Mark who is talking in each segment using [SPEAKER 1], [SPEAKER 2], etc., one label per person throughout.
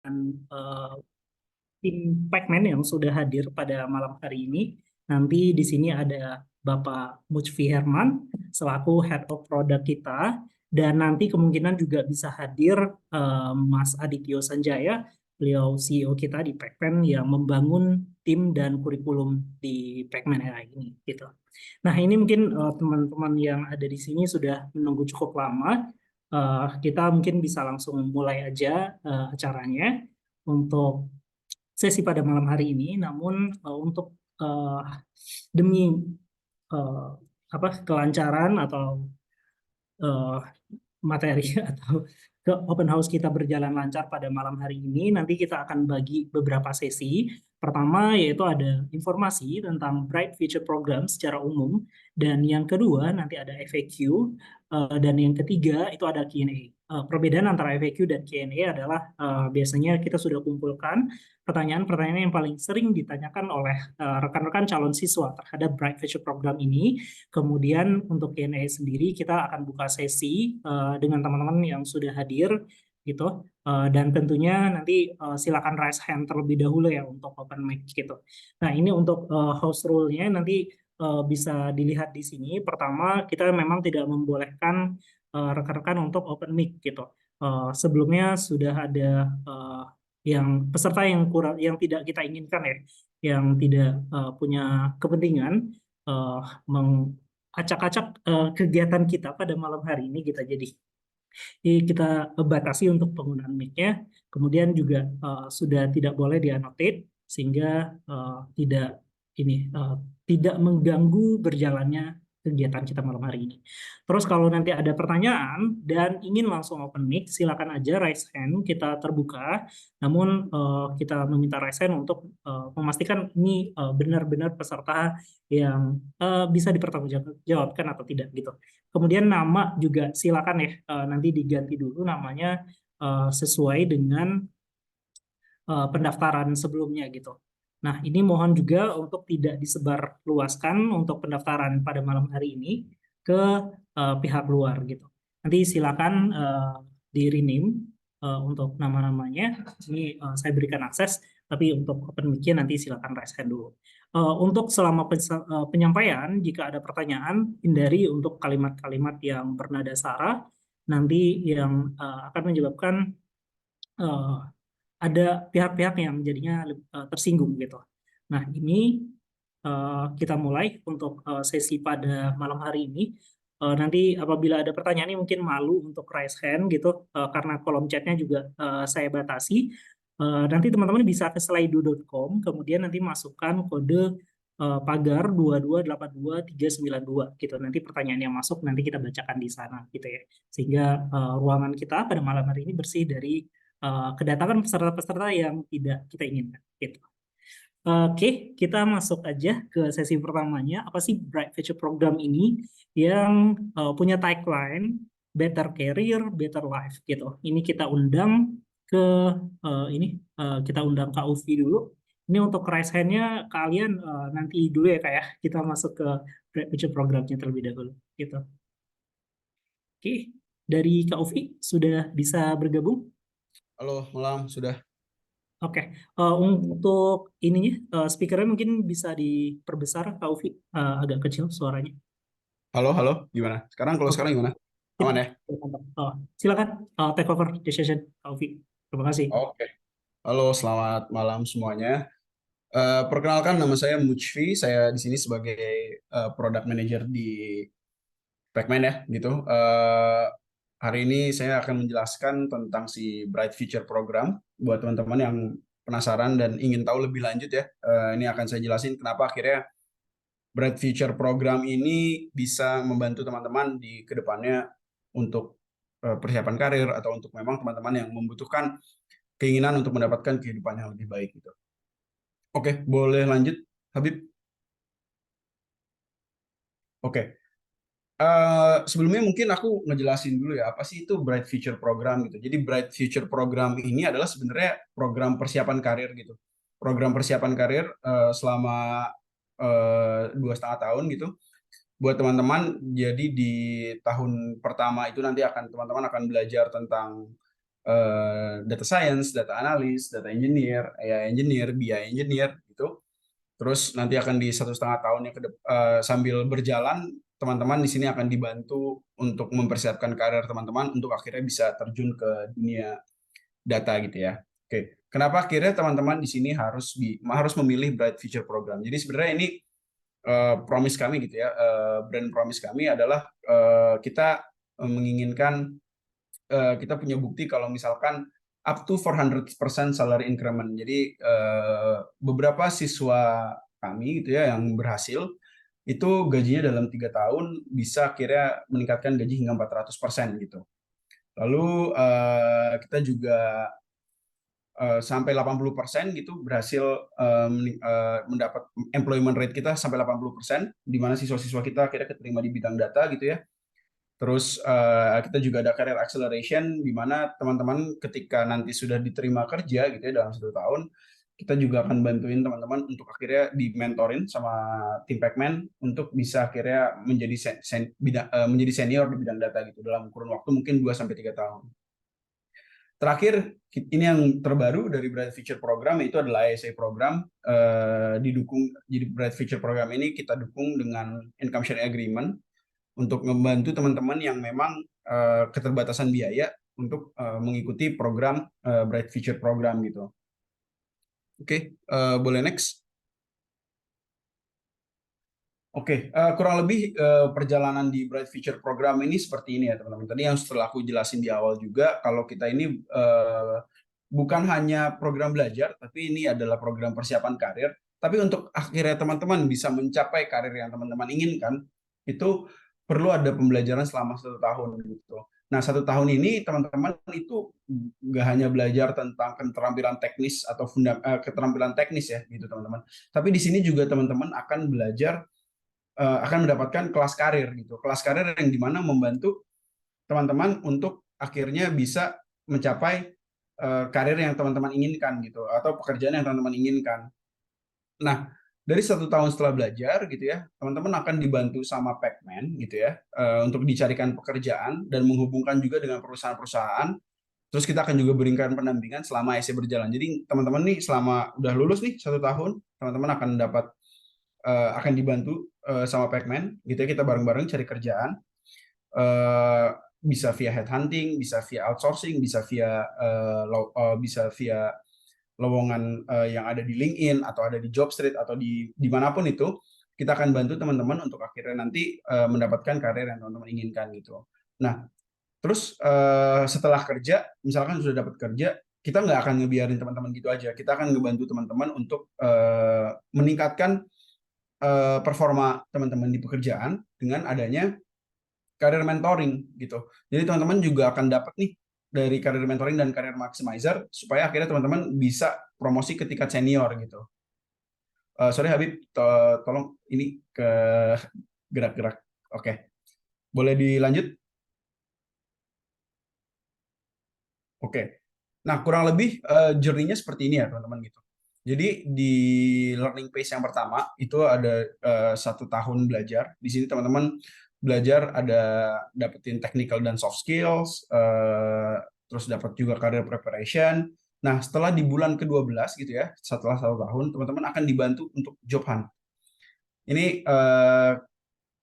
[SPEAKER 1] eh, tim Pacman yang sudah hadir pada malam hari ini. Nanti di sini ada Bapak Mutfi Herman selaku Head of Product kita, dan nanti kemungkinan juga bisa hadir Mas Adityo Sanjaya, beliau CEO kita di Pacman yang membangun tim dan kurikulum di Pacman AI ini gitu. Nah, ini mungkin teman-teman yang ada di sini sudah menunggu cukup lama. Kita mungkin bisa langsung mulai aja acaranya untuk sesi pada malam hari ini. Namun untuk eh, demi eh, kelancaran atau eh, materi atau ke open house kita berjalan lancar pada malam hari ini, nanti kita akan bagi beberapa sesi. Pertama yaitu ada informasi tentang Bright Future Program secara umum, dan yang kedua nanti ada FAQ, dan yang ketiga itu ada Q&A. Perbedaan antara FAQ dan Q&A adalah biasanya kita sudah kumpulkan pertanyaan-pertanyaan yang paling sering ditanyakan oleh rekan-rekan calon siswa terhadap Bright Future Program ini. Kemudian untuk Q&A sendiri kita akan buka sesi dengan teman-teman yang sudah hadir gitu. Dan tentunya nanti silakan raise hand terlebih dahulu ya untuk open mic gitu. Nah, ini untuk host rule-nya nanti bisa dilihat di sini. Pertama, kita memang tidak membolehkan rekan-rekan untuk open mic gitu. Sebelumnya sudah ada yang peserta yang kurang, yang tidak kita inginkan ya, yang tidak punya kepentingan uh, acak-acak kegiatan kita pada malam hari ini kita jadi kita batasi untuk penggunaan mic-nya. Kemudian juga sudah tidak boleh di-annotate sehingga tidak ini tidak mengganggu berjalannya kegiatan kita malam hari ini. Terus kalau nanti ada pertanyaan dan ingin langsung open mic, silakan aja raise hand, kita terbuka. Namun kita meminta raise hand untuk memastikan ini benar-benar peserta yang bisa dipertanggungjawabkan atau tidak gitu. Kemudian nama juga silakan ya nanti diganti dulu namanya sesuai dengan pendaftaran sebelumnya gitu. Nah, ini mohon juga untuk tidak disebarluaskan untuk pendaftaran pada malam hari ini ke pihak luar gitu. Nanti silakan di rename untuk nama-namanya. Ini saya berikan akses, tapi untuk open mic-nya nanti silakan raise hand dulu. Untuk selama penyampaian, jika ada pertanyaan, hindari untuk kalimat-kalimat yang bernada sara, nanti yang akan menyebabkan uh, ada pihak-pihak yang jadinya tersinggung gitu. Nah, ini kita mulai untuk sesi pada malam hari ini. Nanti apabila ada pertanyaan ini mungkin malu untuk raise hand gitu, karena kolom chatnya juga saya batasi. Nanti teman-teman bisa ke slido.com, kemudian nanti masukkan kode pagar 2282392 gitu. Nanti pertanyaan yang masuk nanti kita bacakan di sana gitu ya. Sehingga ruangan kita pada malam hari ini bersih dari kedatangan peserta-peserta yang tidak kita inginkan gitu. Oke, kita masuk aja ke sesi pertamanya. Apa sih Bright Future Program ini yang punya tagline Better Career, Better Life gitu. Ini kita undang ke kita undang Kak Ufi dulu. Ini untuk raise hand-nya kalian nanti dulu ya Kak ya. Kita masuk ke Bright Future Programnya terlebih dahulu gitu. Oke, dari Kak Ufi sudah bisa bergabung?
[SPEAKER 2] Halo, malam sudah.
[SPEAKER 1] Oke, untuk ininya speakernya mungkin bisa diperbesar, Kak Ufi, agak kecil suaranya.
[SPEAKER 2] Halo, halo, gimana? Kalau
[SPEAKER 1] Oke,
[SPEAKER 2] sekarang gimana?
[SPEAKER 1] sip.
[SPEAKER 2] Aman ya?
[SPEAKER 1] Silakan take over the session, Kak Ufi. Terima kasih.
[SPEAKER 2] Oke. Halo, selamat malam semuanya. Perkenalkan nama saya Mujfi. Saya di sini sebagai product manager di Pacman ya, gitu. Hari ini saya akan menjelaskan tentang si Bright Future Program buat teman-teman yang penasaran dan ingin tahu lebih lanjut ya. Ini akan saya jelasin kenapa akhirnya Bright Future Program ini bisa membantu teman-teman di kedepannya untuk persiapan karir atau untuk memang teman-teman yang membutuhkan keinginan untuk mendapatkan kehidupan yang lebih baik gitu. Oke, boleh lanjut, Habib? Oke. Sebelumnya mungkin aku ngejelasin dulu ya apa sih itu Bright Future Program gitu. Jadi Bright Future Program ini adalah sebenarnya program persiapan karir gitu. Program persiapan karir selama 2,5 tahun gitu buat teman-teman. Jadi di tahun pertama itu nanti teman-teman akan belajar tentang data science, data analyst, data engineer, AI engineer, BI engineer gitu. Terus nanti akan di 1,5 tahun yang sambil berjalan, teman-teman di sini akan dibantu untuk mempersiapkan karir teman-teman untuk akhirnya bisa terjun ke dunia data gitu ya. Oke, kenapa akhirnya teman-teman di sini harus memilih Bright Future Program? Jadi sebenarnya ini promise kami gitu ya, brand promise kami adalah kita menginginkan kita punya bukti kalau misalkan up to 400% salary increment. Jadi beberapa siswa kami gitu ya yang berhasil itu gajinya dalam 3 tahun bisa akhirnya meningkatkan gaji hingga 400% gitu. Lalu kita juga sampai 80% gitu berhasil mendapat employment rate kita sampai 80%, di mana siswa-siswa kita akhirnya keterima di bidang data gitu ya. Terus kita juga ada career acceleration, di mana teman-teman ketika nanti sudah diterima kerja gitu ya dalam 1 tahun, kita juga akan bantuin teman-teman untuk akhirnya di-mentorin sama tim Pacman untuk bisa akhirnya menjadi senior di bidang data gitu dalam kurun waktu mungkin 2 sampai 3 tahun. Terakhir, ini yang terbaru dari Bright Future Program, itu adalah ISA program. Didukung, jadi Bright Future Program ini kita dukung dengan income sharing agreement untuk membantu teman-teman yang memang keterbatasan biaya untuk mengikuti program Bright Future Program gitu. Oke, boleh next. Oke, kurang lebih perjalanan di Bright Future Program ini seperti ini ya teman-teman. Tadi yang setelah aku jelasin di awal juga, kalau kita ini bukan hanya program belajar, tapi ini adalah program persiapan karir. Tapi untuk akhirnya teman-teman bisa mencapai karir yang teman-teman inginkan, itu perlu ada pembelajaran selama 1 tahun gitu. Nah, 1 tahun ini teman-teman itu nggak hanya belajar tentang keterampilan teknis atau keterampilan teknis ya gitu teman-teman. Tapi di sini juga teman-teman akan belajar akan mendapatkan kelas karir gitu. Kelas karir yang dimana membantu teman-teman untuk akhirnya bisa mencapai karir yang teman-teman inginkan gitu, atau pekerjaan yang teman-teman inginkan. Nah, dari 1 tahun setelah belajar gitu ya, teman-teman akan dibantu sama Pacman gitu ya, untuk dicarikan pekerjaan dan menghubungkan juga dengan perusahaan-perusahaan. Terus kita akan juga berikan pendampingan selama IC berjalan. Jadi teman-teman nih selama udah lulus nih 1 tahun, teman-teman akan dibantu sama Pacman gitu ya, kita bareng-bareng cari kerjaan, bisa via headhunting, bisa via outsourcing, bisa via lowongan yang ada di LinkedIn atau ada di Jobstreet atau di dimanapun itu. Kita akan bantu teman-teman untuk akhirnya nanti mendapatkan karir yang teman-teman inginkan gitu. Nah, terus setelah kerja, misalkan sudah dapat kerja, kita nggak akan ngebiarin teman-teman gitu aja. Kita akan ngebantu teman-teman untuk meningkatkan performa teman-teman di pekerjaan dengan adanya karir mentoring gitu. Jadi teman-teman juga akan dapat nih dari karir mentoring dan karir maximizer supaya akhirnya teman-teman bisa promosi ke tingkat senior gitu. Sorry Habib, tolong ini ke gerak-gerak. Oke, boleh dilanjut? Oke. Nah, kurang lebih journey-nya seperti ini ya teman-teman gitu. Jadi di learning phase yang pertama itu ada 1 tahun belajar. Di sini teman-teman belajar ada dapetin technical dan soft skills, terus dapat juga career preparation. Nah, setelah di bulan ke-12 gitu ya, setelah 1 tahun, teman-teman akan dibantu untuk job hunt. Ini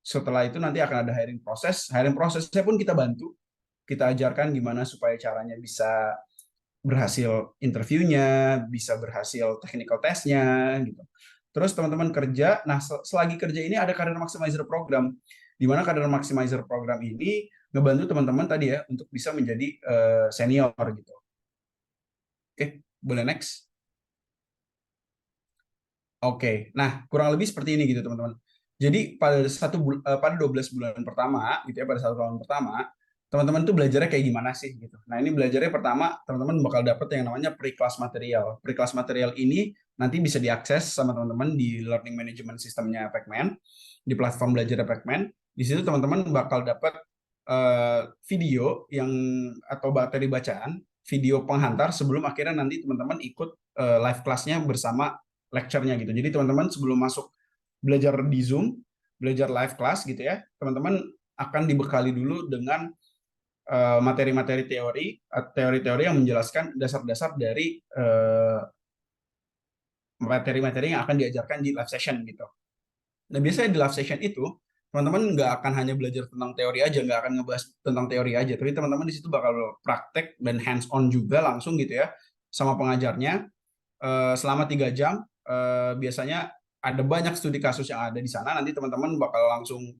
[SPEAKER 2] setelah itu nanti akan ada hiring proses. Hiring prosesnya pun kita bantu. Kita ajarkan gimana supaya caranya bisa berhasil interviewnya, bisa berhasil technical testnya gitu. Terus teman-teman kerja, nah selagi kerja ini ada career maximizer program, di mana career maximizer program ini ngebantu teman-teman tadi ya untuk bisa menjadi senior gitu. Oke, boleh next. Oke, nah kurang lebih seperti ini gitu teman-teman. Jadi pada 12 bulan pertama gitu ya, pada 1 tahun pertama, teman-teman tuh belajarnya kayak gimana sih gitu. Nah ini belajarnya pertama teman-teman bakal dapet yang namanya pre-class material. Pre-class material ini nanti bisa diakses sama teman-teman di learning management sistemnya Pacman, di platform belajar Pacman. Di situ teman-teman bakal dapat video yang atau materi bacaan, video penghantar sebelum akhirnya nanti teman-teman ikut live class-nya bersama lecture-nya gitu. Jadi teman-teman sebelum masuk belajar di Zoom, belajar live class gitu ya, teman-teman akan dibekali dulu dengan materi-materi teori-teori yang menjelaskan dasar-dasar dari materi-materi yang akan diajarkan di live session gitu. Nah, biasanya di live session itu teman-teman nggak akan hanya belajar tentang teori aja, nggak akan ngebahas tentang teori aja, tapi teman-teman di situ bakal praktek dan hands on juga langsung gitu ya sama pengajarnya selama 3 jam. Biasanya ada banyak studi kasus yang ada di sana. Nanti teman-teman bakal langsung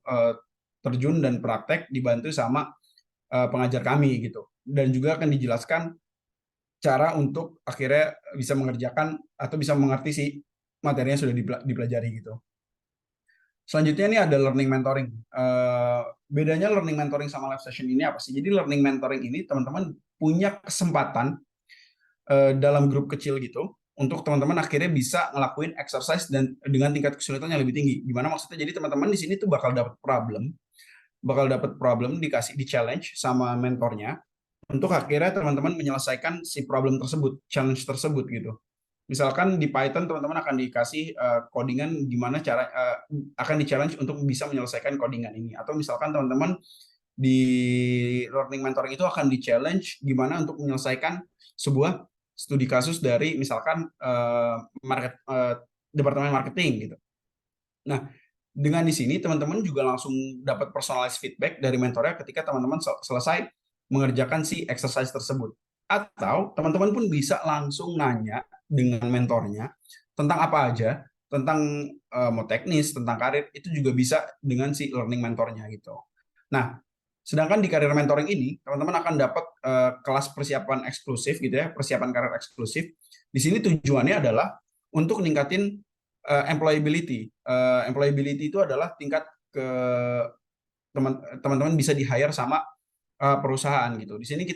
[SPEAKER 2] terjun dan praktek dibantu sama pengajar kami gitu. Dan juga akan dijelaskan cara untuk akhirnya bisa mengerjakan atau bisa mengerti si materinya sudah dipelajari gitu. Selanjutnya ini ada learning mentoring. Bedanya learning mentoring sama live session ini apa sih? Jadi learning mentoring ini teman-teman punya kesempatan dalam grup kecil gitu untuk teman-teman akhirnya bisa ngelakuin exercise dan dengan tingkat kesulitan yang lebih tinggi. Gimana maksudnya? Jadi teman-teman di sini tuh bakal dapat problem dikasih di challenge sama mentornya untuk akhirnya teman-teman menyelesaikan si problem tersebut, challenge tersebut gitu. Misalkan di Python teman-teman akan dikasih codingan gimana cara akan di-challenge untuk bisa menyelesaikan codingan ini, atau misalkan teman-teman di learning mentoring itu akan di-challenge gimana untuk menyelesaikan sebuah studi kasus dari misalkan departemen marketing gitu. Nah, dengan di sini teman-teman juga langsung dapat personalized feedback dari mentornya ketika teman-teman selesai mengerjakan si exercise tersebut. Atau teman-teman pun bisa langsung nanya dengan mentornya tentang apa aja, tentang mau teknis, tentang karir, itu juga bisa dengan si learning mentornya gitu. Nah, sedangkan di karir mentoring ini, teman-teman akan dapat kelas persiapan eksklusif gitu ya, persiapan karir eksklusif. Di sini tujuannya adalah untuk ningkatin employability. Employability itu adalah tingkat ke teman-teman bisa di-hire sama perusahaan gitu. Di sini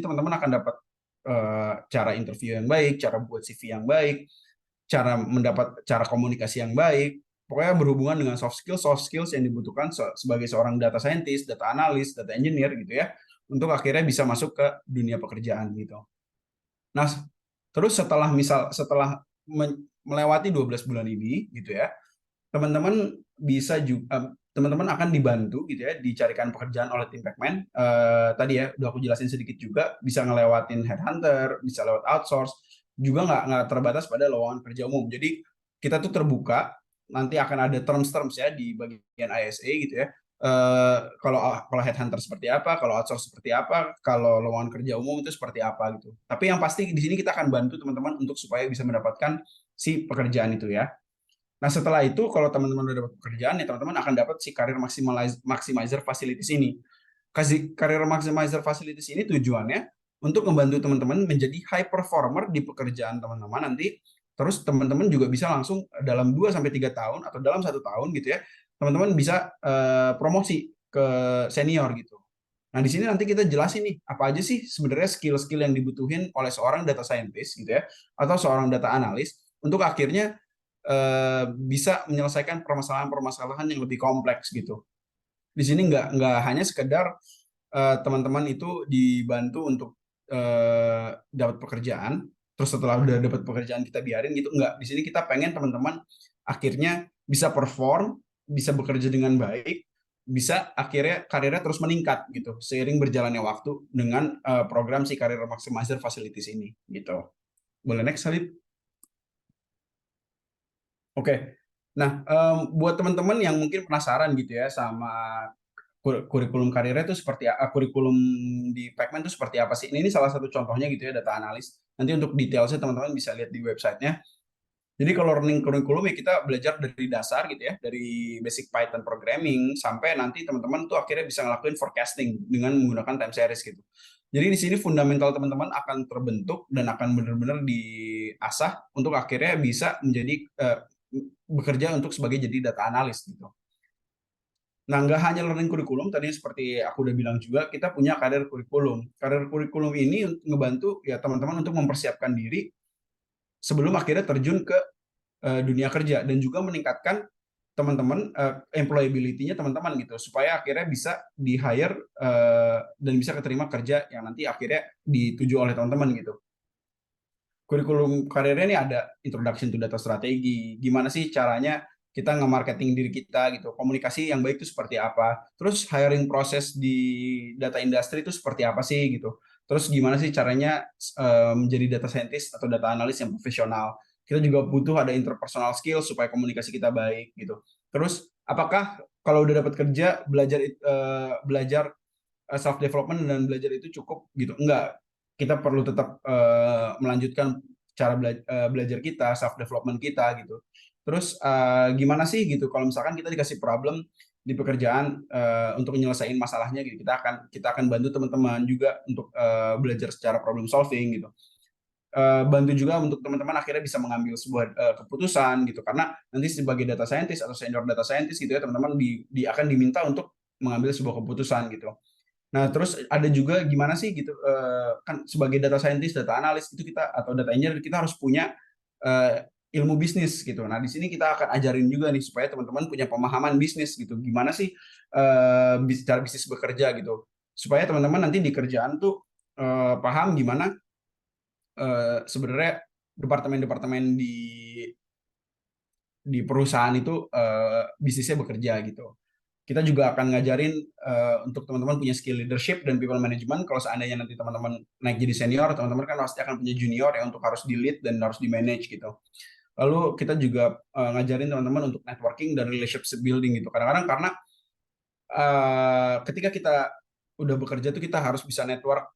[SPEAKER 2] teman-teman akan dapat cara interview yang baik, cara buat CV yang baik, cara komunikasi yang baik. Pokoknya berhubungan dengan soft skills yang dibutuhkan sebagai seorang data scientist, data analyst, data engineer gitu ya, untuk akhirnya bisa masuk ke dunia pekerjaan gitu. Nah, terus setelah melewati 12 bulan ini gitu ya, teman-teman bisa juga teman-teman akan dibantu gitu ya, dicarikan pekerjaan oleh tim Pacman. Tadi ya udah aku jelasin sedikit juga, bisa ngelewatin headhunter, bisa lewat outsource, juga nggak terbatas pada lowongan kerja umum. Jadi kita tuh terbuka, nanti akan ada terms ya di bagian ISA gitu ya. Kalau headhunter seperti apa, kalau outsource seperti apa, kalau lowongan kerja umum itu seperti apa gitu. Tapi yang pasti di sini kita akan bantu teman-teman untuk supaya bisa mendapatkan si pekerjaan itu ya. Nah, setelah itu kalau teman-teman udah dapat pekerjaan ya teman-teman akan dapat si karir maximizer facilities ini. Karir maximizer facilities ini tujuannya untuk membantu teman-teman menjadi high performer di pekerjaan teman-teman nanti. Terus teman-teman juga bisa langsung dalam 2 sampai 3 tahun atau dalam 1 tahun gitu ya, teman-teman bisa promosi ke senior gitu. Nah, di sini nanti kita jelasin nih, apa aja sih sebenarnya skill-skill yang dibutuhin oleh seorang data scientist gitu ya, atau seorang data analis untuk akhirnya bisa menyelesaikan permasalahan-permasalahan yang lebih kompleks gitu. Di sini nggak hanya sekedar teman-teman itu dibantu untuk dapat pekerjaan, terus setelah udah dapat pekerjaan kita biarin gitu, nggak. Di sini kita pengen teman-teman akhirnya bisa perform, bisa bekerja dengan baik, bisa akhirnya karirnya terus meningkat gitu seiring berjalannya waktu dengan program si Career Maximizer Facilities ini gitu. Boleh next, Salib? Oke. Nah, buat teman-teman yang mungkin penasaran gitu ya sama kurikulum karirnya itu kurikulum di Pacman itu seperti apa sih? Ini salah satu contohnya gitu ya, data analis. Nanti untuk detailnya teman-teman bisa lihat di websitenya. Jadi kalau learning kurikulum ya kita belajar dari dasar gitu ya, dari basic Python programming sampai nanti teman-teman tuh akhirnya bisa ngelakuin forecasting dengan menggunakan time series gitu. Jadi di sini fundamental teman-teman akan terbentuk dan akan benar-benar diasah untuk akhirnya bisa menjadi bekerja untuk sebagai jadi data analis gitu. Nah, nggak hanya learning kurikulum, tadi seperti aku udah bilang juga, kita punya karir kurikulum. Karir kurikulum ini ngebantu ya teman-teman untuk mempersiapkan diri sebelum akhirnya terjun ke dunia kerja dan juga meningkatkan teman-teman employability-nya teman-teman gitu supaya akhirnya bisa di hire dan bisa keterima kerja yang nanti akhirnya dituju oleh teman-teman gitu. Kurikulum karirnya ini ada introduction to data strategi, gimana sih caranya kita nge-marketing diri kita gitu, komunikasi yang baik itu seperti apa, terus hiring proses di data industry itu seperti apa sih gitu, terus gimana sih caranya menjadi data scientist atau data analis yang profesional. Kita juga butuh ada interpersonal skill supaya komunikasi kita baik gitu. Terus apakah kalau udah dapat kerja belajar self development dan belajar itu cukup gitu? Enggak, kita perlu tetap melanjutkan cara belajar kita, self development kita gitu. Terus gimana sih gitu kalau misalkan kita dikasih problem di pekerjaan untuk menyelesaikan masalahnya gitu, kita akan bantu teman-teman juga untuk belajar secara problem solving gitu. Bantu juga untuk teman-teman akhirnya bisa mengambil sebuah keputusan gitu, karena nanti sebagai data scientist atau senior data scientist gitu ya, teman-teman akan diminta untuk mengambil sebuah keputusan gitu. Nah, terus ada juga gimana sih gitu, kan sebagai data scientist, data analis itu kita atau data engineer kita harus punya ilmu bisnis gitu. Nah, di sini kita akan ajarin juga nih supaya teman-teman punya pemahaman bisnis gitu. Gimana sih cara bisnis bekerja gitu. Supaya teman-teman nanti di kerjaan tuh paham gimana sebenarnya departemen-departemen di perusahaan itu bisnisnya bekerja gitu. Kita juga akan ngajarin untuk teman-teman punya skill leadership dan people management. Kalau seandainya nanti teman-teman naik jadi senior, teman-teman kan pasti akan punya junior yang untuk harus di lead dan harus di manage gitu. Lalu kita juga ngajarin teman-teman untuk networking dan relationship building gitu. Kadang-kadang karena ketika kita udah bekerja tuh kita harus bisa network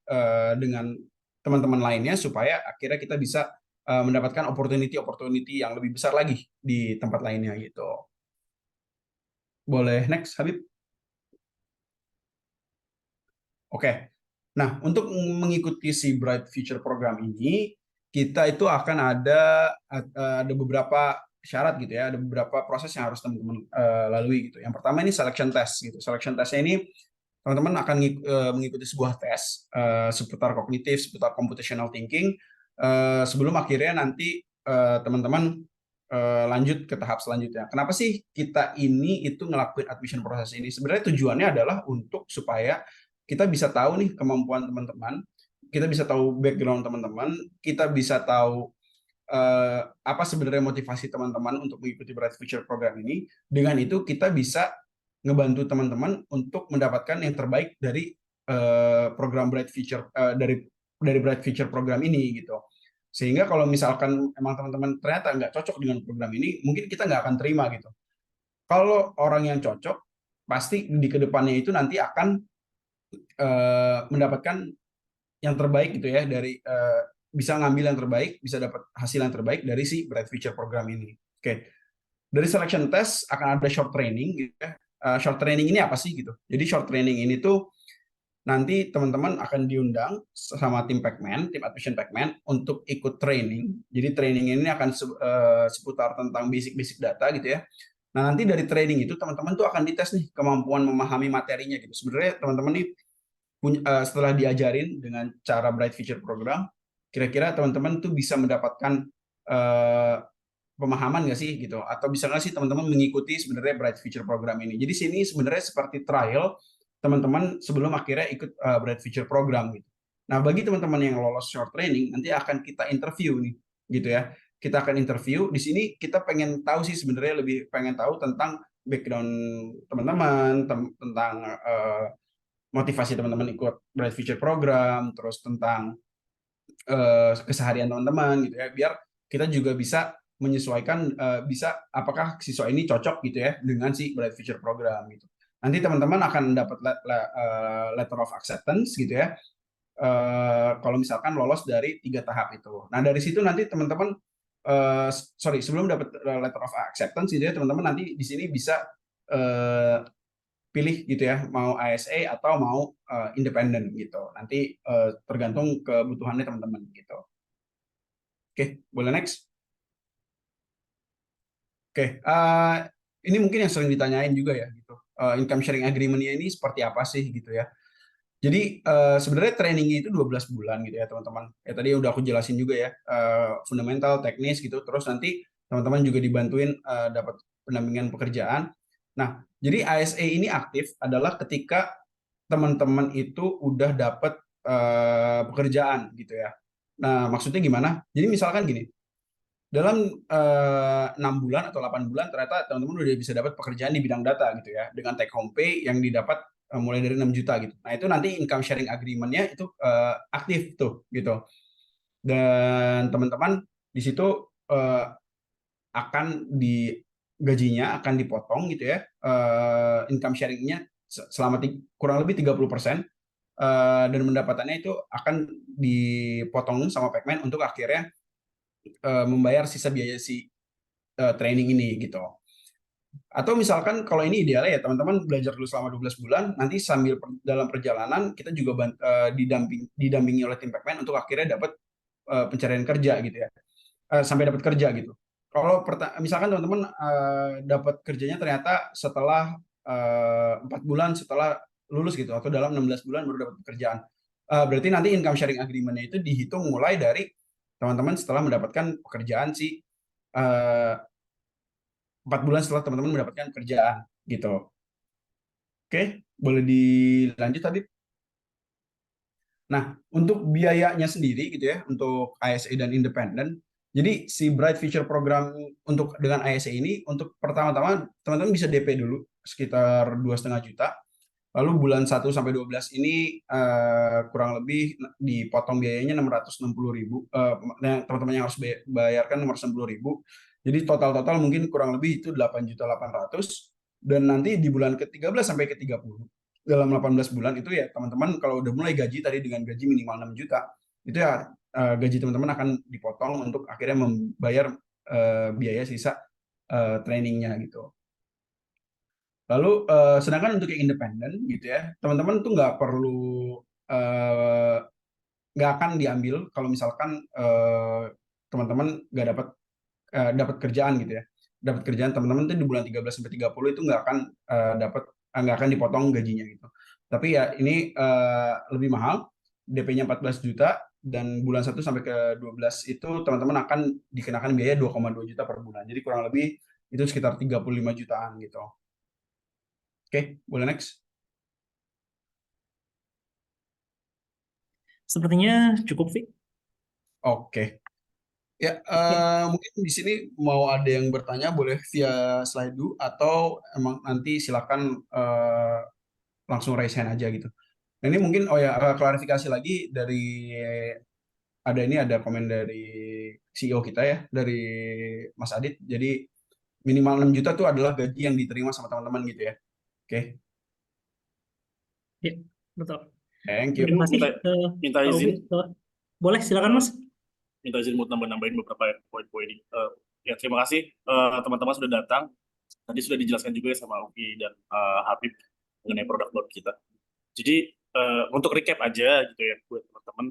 [SPEAKER 2] dengan teman-teman lainnya supaya akhirnya kita bisa mendapatkan opportunity yang lebih besar lagi di tempat lainnya gitu. Boleh next, Habib? Oke. Nah, untuk mengikuti si Bright Future program ini, kita itu akan ada beberapa syarat gitu ya, ada beberapa proses yang harus teman-teman lalui gitu. Yang pertama ini selection test gitu. Selection testnya ini teman-teman akan mengikuti sebuah tes seputar kognitif, seputar computational thinking, sebelum akhirnya nanti teman-teman lanjut ke tahap selanjutnya. Kenapa sih kita ini itu ngelakuin admission proses ini? Sebenarnya tujuannya adalah untuk supaya kita bisa tahu nih kemampuan teman-teman, kita bisa tahu background teman-teman, kita bisa tahu apa sebenarnya motivasi teman-teman untuk mengikuti Bright Future program ini. Dengan itu kita bisa ngebantu teman-teman untuk mendapatkan yang terbaik dari program Bright Future dari Bright Future program ini gitu. Sehingga kalau misalkan emang teman-teman ternyata nggak cocok dengan program ini, mungkin kita nggak akan terima gitu. Kalau orang yang cocok, pasti di kedepannya itu nanti akan mendapatkan yang terbaik gitu ya dari bisa ngambil yang terbaik, bisa dapat hasil yang terbaik dari si Bright Future program ini. Oke, dari selection test akan ada short training gitu ya. Short training ini apa sih gitu? Jadi short training ini tuh nanti teman-teman akan diundang sama tim Pacman, tim admission Pacman untuk ikut training. Jadi training ini akan seputar tentang basic-basic data gitu ya. Nah, nanti dari training itu teman-teman tuh akan dites nih kemampuan memahami materinya gitu. Sebenarnya teman-teman nih setelah diajarin dengan cara Bright Future program, kira-kira teman-teman tuh bisa mendapatkan pemahaman nggak sih gitu, atau bisa nggak sih teman-teman mengikuti sebenarnya Bright Future program ini. Jadi sini sebenarnya seperti trial teman-teman sebelum akhirnya ikut Bright Future program gitu. Nah, bagi teman-teman yang lolos short training nanti akan kita interview nih gitu ya. Kita akan interview di sini, kita pengen tahu sih sebenarnya, lebih pengen tahu tentang background teman-teman, tentang motivasi teman-teman ikut Bright Future program, terus tentang keseharian teman-teman gitu ya, biar kita juga bisa menyesuaikan bisa apakah siswa ini cocok gitu ya dengan si Bright Future program gitu. Nanti teman-teman akan dapat letter of acceptance gitu ya. Kalau misalkan lolos dari 3 tahap itu. Nah, dari situ nanti teman-teman sebelum dapat letter of acceptance gitu ya, teman-teman nanti di sini bisa pilih gitu ya, mau ISA atau mau independen gitu. Nanti tergantung kebutuhannya teman-teman gitu. Oke, boleh next. Oke, ini mungkin yang sering ditanyain juga ya gitu. Income sharing agreement-nya ini seperti apa sih gitu ya. Jadi sebenarnya trainingnya itu 12 bulan gitu ya teman-teman. Ya tadi udah aku jelasin juga ya, fundamental, teknis gitu. Terus nanti teman-teman juga dibantuin dapat pendampingan pekerjaan. Nah, jadi ISA ini aktif adalah ketika teman-teman itu udah dapat pekerjaan gitu ya. Nah, maksudnya gimana? Jadi misalkan gini, dalam 6 bulan atau 8 bulan ternyata teman-teman udah bisa dapat pekerjaan di bidang data gitu ya, dengan take home pay yang didapat mulai dari 6 juta gitu. Nah itu nanti income sharing agreement-nya itu aktif tuh gitu. Dan teman-teman di situ akan di gajinya akan dipotong gitu ya, income sharing-nya selama kurang lebih 30%, dan pendapatannya itu akan dipotong sama Pacman untuk akhirnya membayar sisa biaya si training ini gitu. Atau misalkan kalau ini idealnya ya teman-teman belajar dulu selama 12 bulan, nanti sambil dalam perjalanan kita juga didampingi oleh tim Pacman untuk akhirnya dapat pencarian kerja gitu ya, sampai dapat kerja gitu. Kalau misalkan teman-teman dapat kerjanya ternyata setelah 4 bulan setelah lulus gitu, atau dalam 16 bulan baru dapat pekerjaan, berarti nanti income sharing agreement-nya itu dihitung mulai dari teman-teman setelah mendapatkan pekerjaan 4 bulan setelah teman-teman mendapatkan pekerjaan gitu. Oke, boleh dilanjut tadi. Nah, untuk biayanya sendiri gitu ya, untuk ISA dan independen. Jadi si Bright Future Program untuk dengan ISA ini, untuk pertama-tama teman-teman bisa DP dulu sekitar 2,5 juta. Lalu bulan 1 sampai 12 ini kurang lebih dipotong biayanya 660.000. Teman-teman yang harus bayarkan 660.000. Jadi total-total mungkin kurang lebih itu 8.800.000. Dan nanti di bulan ke-13 sampai ke-30, dalam 18 bulan itu ya teman-teman kalau udah mulai gaji tadi dengan gaji minimal 6 juta, itu ya gaji teman-teman akan dipotong untuk akhirnya membayar biaya sisa trainingnya gitu. Lalu sedangkan untuk yang independen gitu ya, teman-teman tuh eh, nggak akan diambil kalau misalkan teman-teman nggak dapat kerjaan gitu ya. Dapat kerjaan teman-teman tuh di bulan 13 sampai 30 itu nggak akan dipotong gajinya gitu. Tapi ya ini lebih mahal, DP-nya 14 juta, dan bulan 1 sampai ke 12 itu teman-teman akan dikenakan biaya 2,2 juta per bulan. Jadi kurang lebih itu sekitar 35 jutaan gitu. Oke, boleh next.
[SPEAKER 1] Sepertinya cukup, Vi.
[SPEAKER 2] Oke. Ya,
[SPEAKER 1] Oke.
[SPEAKER 2] mungkin di sini mau ada yang bertanya boleh via slide dulu, atau emang nanti silakan langsung raise hand aja gitu. Nah, ini mungkin oh ya, klarifikasi lagi dari ada komen dari CEO kita ya, dari Mas Adit. Jadi minimal 6 juta tuh adalah gaji yang diterima sama teman-teman gitu ya. Oke,
[SPEAKER 1] Ya, betul.
[SPEAKER 2] thank you.
[SPEAKER 1] Terima kasih,
[SPEAKER 3] minta minta
[SPEAKER 1] Pak Ubi.
[SPEAKER 3] izin
[SPEAKER 1] Boleh, silakan, Mas.
[SPEAKER 3] minta izin mau nambahin beberapa poin-poin ini. Ya terima kasih teman-teman sudah datang. Tadi sudah dijelaskan juga ya sama Uki dan Habib mengenai produk baru kita. Jadi untuk recap aja gitu ya buat teman-teman,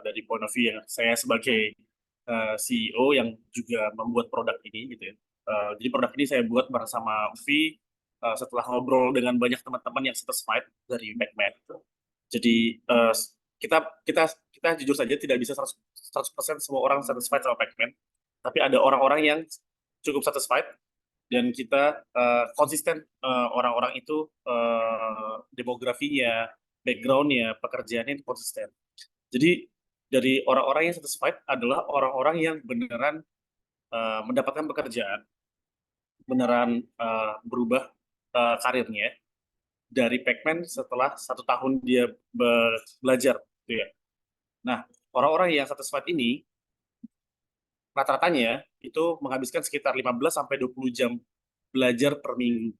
[SPEAKER 3] dari point of view yang saya sebagai CEO yang juga membuat produk ini gitu ya. Jadi produk ini saya buat bersama Ufi setelah ngobrol dengan banyak teman-teman yang satisfied dari Pacman. Jadi kita kita kita jujur saja tidak bisa 100% semua orang satisfied sama Pacman, tapi ada orang-orang yang cukup satisfied, dan kita konsisten orang-orang itu demografinya, backgroundnya, pekerjaannya itu konsisten. Jadi dari orang-orang yang satisfied adalah orang-orang yang beneran mendapatkan pekerjaan, beneran berubah karirnya dari Pacman setelah 1 tahun dia belajar, gitu ya. Nah, orang-orang yang satisfied ini rata-ratanya itu menghabiskan sekitar 15 sampai 20 jam belajar per minggu.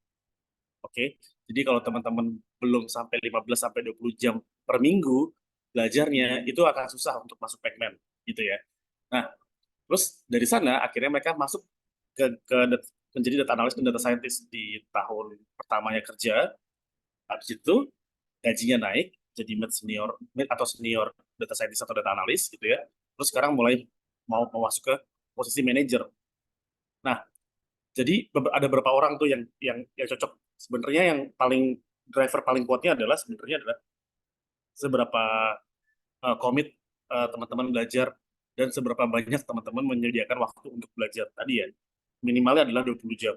[SPEAKER 3] Oke. Jadi kalau teman-teman belum sampai 15 sampai 20 jam per minggu belajarnya, itu akan susah untuk masuk Pacman gitu ya. Nah, terus dari sana akhirnya mereka masuk ke menjadi data analyst dan data scientist di tahun pertamanya kerja. Habis itu gajinya naik jadi mid atau senior data scientist atau data analyst gitu ya. Terus sekarang mulai mau masuk ke posisi manager. Nah, jadi ada beberapa orang tuh yang cocok. Sebenarnya yang driver paling kuatnya adalah seberapa komit teman-teman belajar dan seberapa banyak teman-teman menyediakan waktu untuk belajar tadi ya. Minimalnya adalah 20 jam.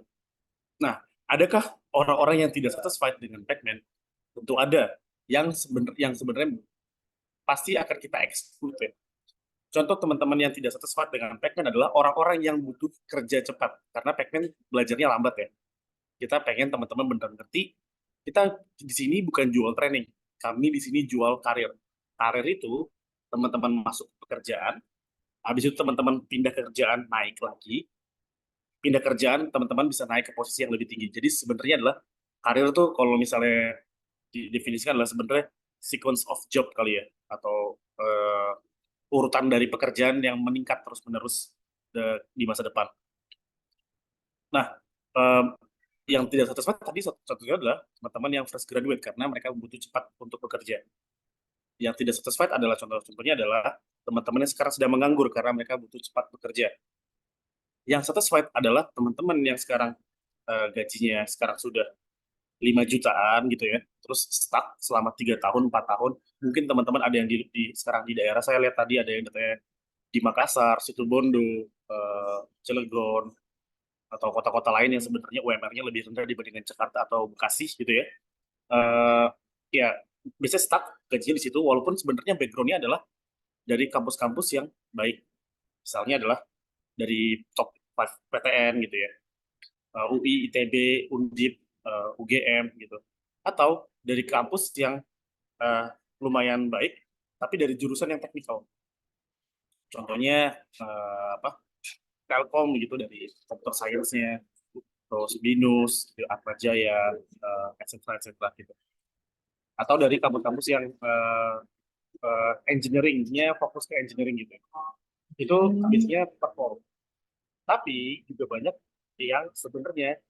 [SPEAKER 3] Nah, adakah orang-orang yang tidak satisfied dengan Pacman? Tentu ada. Yang sebenarnya pasti akan kita exclude ya. Contoh teman-teman yang tidak satisfied dengan Pacman adalah orang-orang yang butuh kerja cepat. Karena Pacman belajarnya lambat ya. Kita pengen teman-teman benar ngerti. Kita di sini bukan jual training. Kami di sini jual karir. Karir itu teman-teman masuk pekerjaan, habis itu teman-teman pindah kerjaan naik lagi, pindah kerjaan teman-teman bisa naik ke posisi yang lebih tinggi. Jadi sebenarnya adalah karir itu kalau misalnya didefinisikan adalah sebenarnya sequence of job kali ya, atau urutan dari pekerjaan yang meningkat terus-menerus di masa depan. Nah, yang tidak satisfied tadi satunya adalah teman-teman yang fresh graduate karena mereka butuh cepat untuk bekerja. Yang tidak satisfied adalah contohnya adalah teman-teman yang sekarang sedang menganggur karena mereka butuh cepat bekerja. Yang satisfied adalah teman-teman yang sekarang gajinya sekarang sudah 5 jutaan gitu ya, terus stuck selama 3 tahun, 4 tahun. Mungkin teman-teman ada yang sekarang di daerah, saya lihat tadi ada yang katanya di Makassar, Situbondo, Cilegon, atau kota-kota lain yang sebenarnya UMR-nya lebih rendah dibandingkan Jakarta atau Bekasi gitu ya. Ya, biasanya stuck gajinya di situ, walaupun sebenarnya background-nya adalah dari kampus-kampus yang baik. Misalnya adalah dari top 5 PTN gitu ya, UI, ITB, Undip, UGM gitu, atau dari kampus yang lumayan baik tapi dari jurusan yang teknikal. Contohnya Telkom gitu dari computer science-nya, terus BINUS, Atmajaya, etc. gitu. Atau dari kampus-kampus yang engineering-nya fokus ke engineering gitu. Itu biasanya perform. Tapi juga banyak yang sebenarnya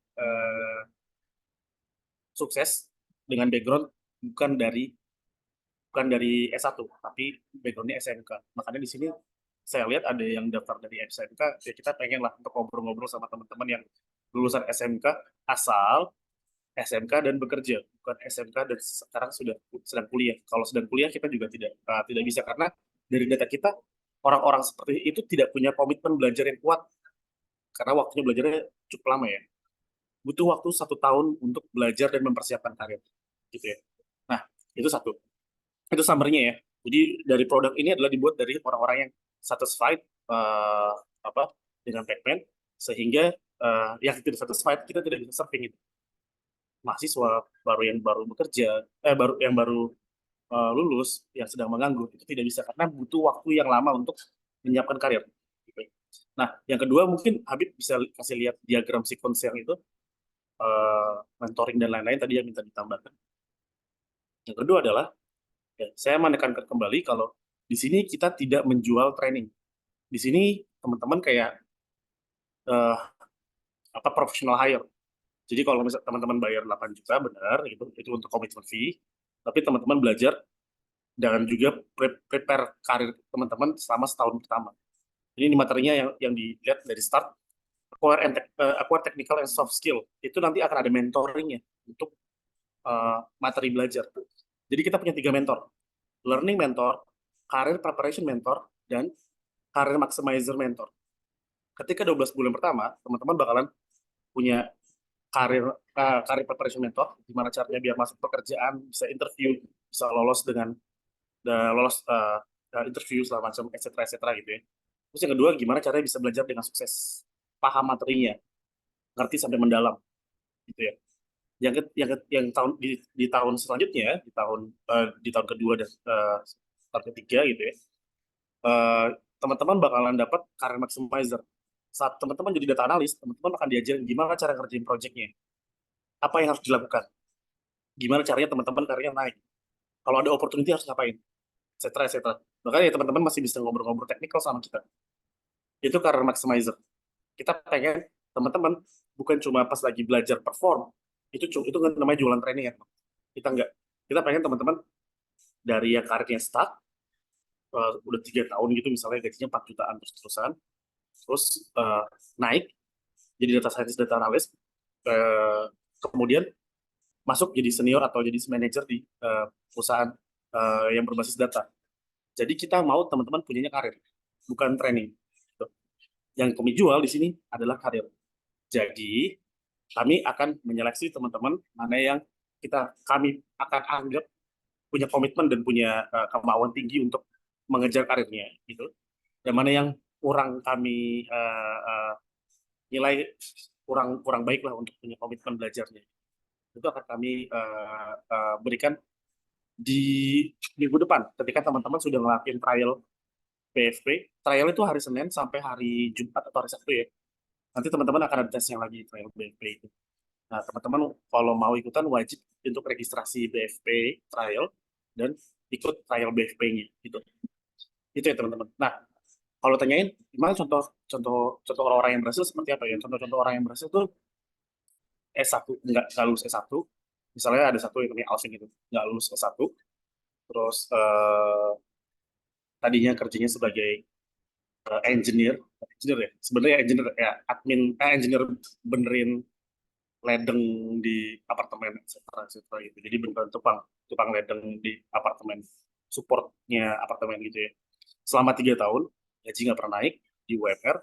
[SPEAKER 3] sukses dengan background bukan dari S1, tapi background-nya SMK. Makanya di sini saya lihat ada yang daftar dari SMK, ya kita pengen lah untuk ngobrol-ngobrol sama teman-teman yang lulusan SMK asal SMK dan bekerja, bukan SMK dan sekarang sedang kuliah. Kalau sedang kuliah kita juga tidak bisa, karena dari data kita orang-orang seperti itu tidak punya komitmen belajar yang kuat karena waktunya belajarnya cukup lama ya. Butuh waktu 1 tahun untuk belajar dan mempersiapkan karir, gitu ya. Nah, itu satu. Itu summary-nya ya. Jadi dari produk ini adalah dibuat dari orang-orang yang satisfied dengan Pacman, sehingga yang tidak satisfied kita tidak bisa serving itu. Mahasiswa yang baru bekerja, yang baru lulus, yang sedang menganggur, itu tidak bisa karena butuh waktu yang lama untuk menyiapkan karir. Gitu. Nah, yang kedua mungkin Habib bisa kasih lihat diagram sequence yang itu, mentoring dan lain-lain tadi yang minta ditambahkan. Yang kedua adalah, ya, saya menekankan kembali kalau di sini kita tidak menjual training. Di sini teman-teman kayak professional hire. Jadi kalau misalnya teman-teman bayar 8 juta, benar, itu untuk komitmen fee, tapi teman-teman belajar dan juga prepare karir teman-teman selama setahun pertama. Ini materinya yang dilihat dari start, acquire technical and soft skill. Itu nanti akan ada mentoringnya untuk materi belajar. Jadi kita punya 3 mentor. Learning mentor, career preparation mentor, dan career maximizer mentor. Ketika 12 bulan pertama, teman-teman bakalan punya career preparation mentor, gimana caranya biar masuk pekerjaan, bisa interview, bisa lolos interview segala macam, etc. gitu ya. Terus yang kedua, gimana caranya bisa belajar dengan sukses, paham materinya, ngerti sampai mendalam, gitu ya. Yang di tahun selanjutnya, di tahun kedua dan tahun ketiga gitu ya, teman-teman bakalan dapat career maximizer. Saat teman-teman jadi data analis, teman-teman akan diajarin gimana cara ngerjain projectnya, apa yang harus dilakukan, gimana caranya teman-teman karirnya naik, kalau ada opportunity harus ngapain, etc. Makanya teman-teman masih bisa ngobrol-ngobrol teknikal sama kita. Itu career maximizer. Kita pengen teman-teman bukan cuma pas lagi belajar perform, itu namanya jualan training ya. Kita enggak. Kita pengen teman-teman dari yang karirnya stuck, udah 3 tahun gitu misalnya gajinya 4 jutaan terus-terusan, terus naik jadi data scientist, data analyst, kemudian masuk jadi senior atau jadi manager di perusahaan yang berbasis data. Jadi kita mau teman-teman punyanya karir, bukan training. Yang kami jual di sini adalah karir. Jadi kami akan menyeleksi teman-teman mana yang kami akan anggap punya komitmen dan punya kemauan tinggi untuk mengejar karirnya, gitu. dan mana yang kurang kami nilai kurang kurang baik lah untuk punya komitmen belajarnya. Itu akan kami berikan di minggu depan ketika teman-teman sudah ngelakuin trial BFP. Trial itu hari Senin sampai hari Jumat atau hari Sabtu ya. Nanti teman-teman akan ada tesnya lagi trial BFP itu. Nah, teman-teman kalau mau ikutan wajib untuk registrasi BFP trial dan ikut trial BFP-nya gitu. Itu ya teman-teman. Nah, kalau tanyain gimana contoh orang-orang yang berhasil seperti apa ya? Contoh-contoh orang yang berhasil tuh S1 nggak lulus S1. Misalnya ada satu yang namanya Alvin itu nggak lulus S1, terus tadinya kerjanya sebagai engineer ya. Sebenarnya engineer ya engineer benerin ledeng di apartemen, etc. gitu. Jadi beneran tukang tukang ledeng di apartemen, supportnya apartemen gitu ya. Selama 3 tahun gaji nggak pernah naik di UMR,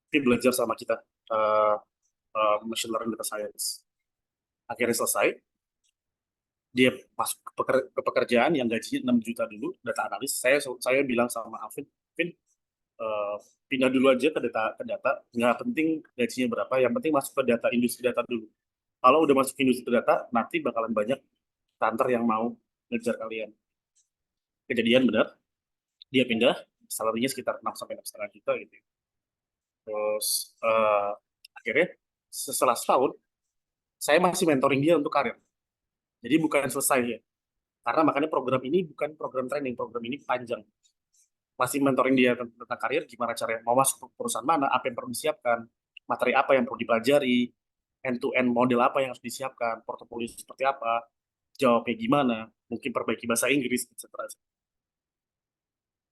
[SPEAKER 3] tapi belajar sama kita machine learning data science. Akhirnya selesai, dia masuk ke pekerjaan yang gajinya 6 juta dulu, data analis. Saya bilang sama Alvin, Alvin pindah dulu aja ke data, nggak penting gajinya berapa, yang penting masuk ke data, industri data dulu. Kalau udah masuk industri data, nanti bakalan banyak kantor yang mau ngejar kalian. Kejadian benar, dia pindah, salarinya sekitar 6 sampai 6,5 juta gitu. Terus akhirnya setelah setahun, saya masih mentoring dia untuk karir. Jadi bukan selesai ya. Karena makanya program ini bukan program training, program ini panjang. Masih mentoring dia tentang karir, gimana caranya mau masuk ke perusahaan mana, apa yang perlu disiapkan, materi apa yang perlu dipelajari, end-to-end model apa yang harus disiapkan, portofolio seperti apa, jawabnya gimana, mungkin perbaiki bahasa Inggris, etc.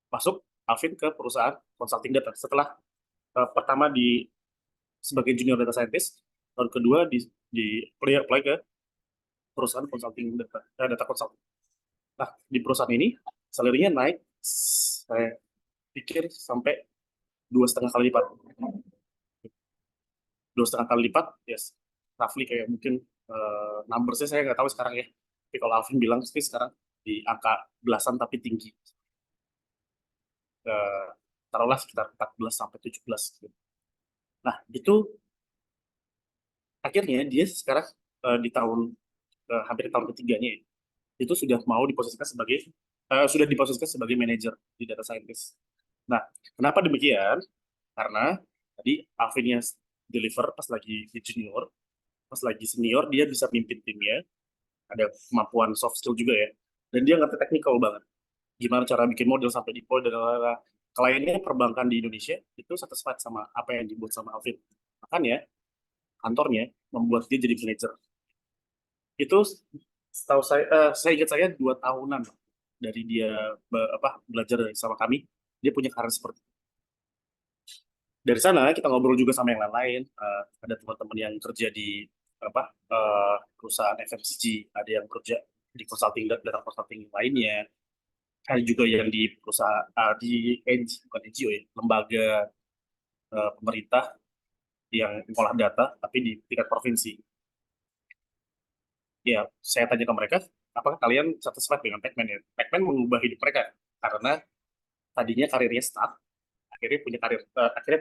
[SPEAKER 3] Masuk Alvin ke perusahaan consulting data. Setelah pertama sebagai junior data scientist, tahun kedua di apply ke perusahaan consulting data consulting. Nah, di perusahaan ini salary-nya naik, saya pikir sampai 2,5 kali lipat. 2,5 kali lipat, yes. Roughly kayak mungkin numbersnya saya nggak tahu sekarang ya. Tapi kalau Alvin bilang sih sekarang di angka belasan tapi tinggi. Taruhlah sekitar 14 sampai 17 gitu. Nah, itu akhirnya dia sekarang di hampir tahun ketiganya ya, itu sudah mau diposisikan sebagai manajer di data scientist. Nah, kenapa demikian? Karena tadi Alvinnya deliver pas lagi di junior, pas lagi senior dia bisa mimpin timnya, ada kemampuan soft skill juga ya, dan dia ngerti technical banget. Gimana cara bikin model sampai deploy dan lain-lain. Kliennya perbankan di Indonesia itu satisfied sama apa yang dibuat sama Alvin. Makanya kantornya membuat dia jadi manajer. Itu setahu saya ingat saya 2 tahunan dari dia belajar sama kami, dia punya karir seperti itu. Dari sana kita ngobrol juga sama yang lain-lain. Ada teman-teman yang kerja di perusahaan FMCG, ada yang kerja di consulting data consulting lainnya, ada juga yang di perusahaan bukan NGO ya, lembaga pemerintah yang mengolah data tapi di tingkat provinsi. Ya, saya tanya ke mereka, apakah kalian satisfied dengan Pacman ya? Pacman mengubah hidup mereka karena tadinya karirnya stuck, akhirnya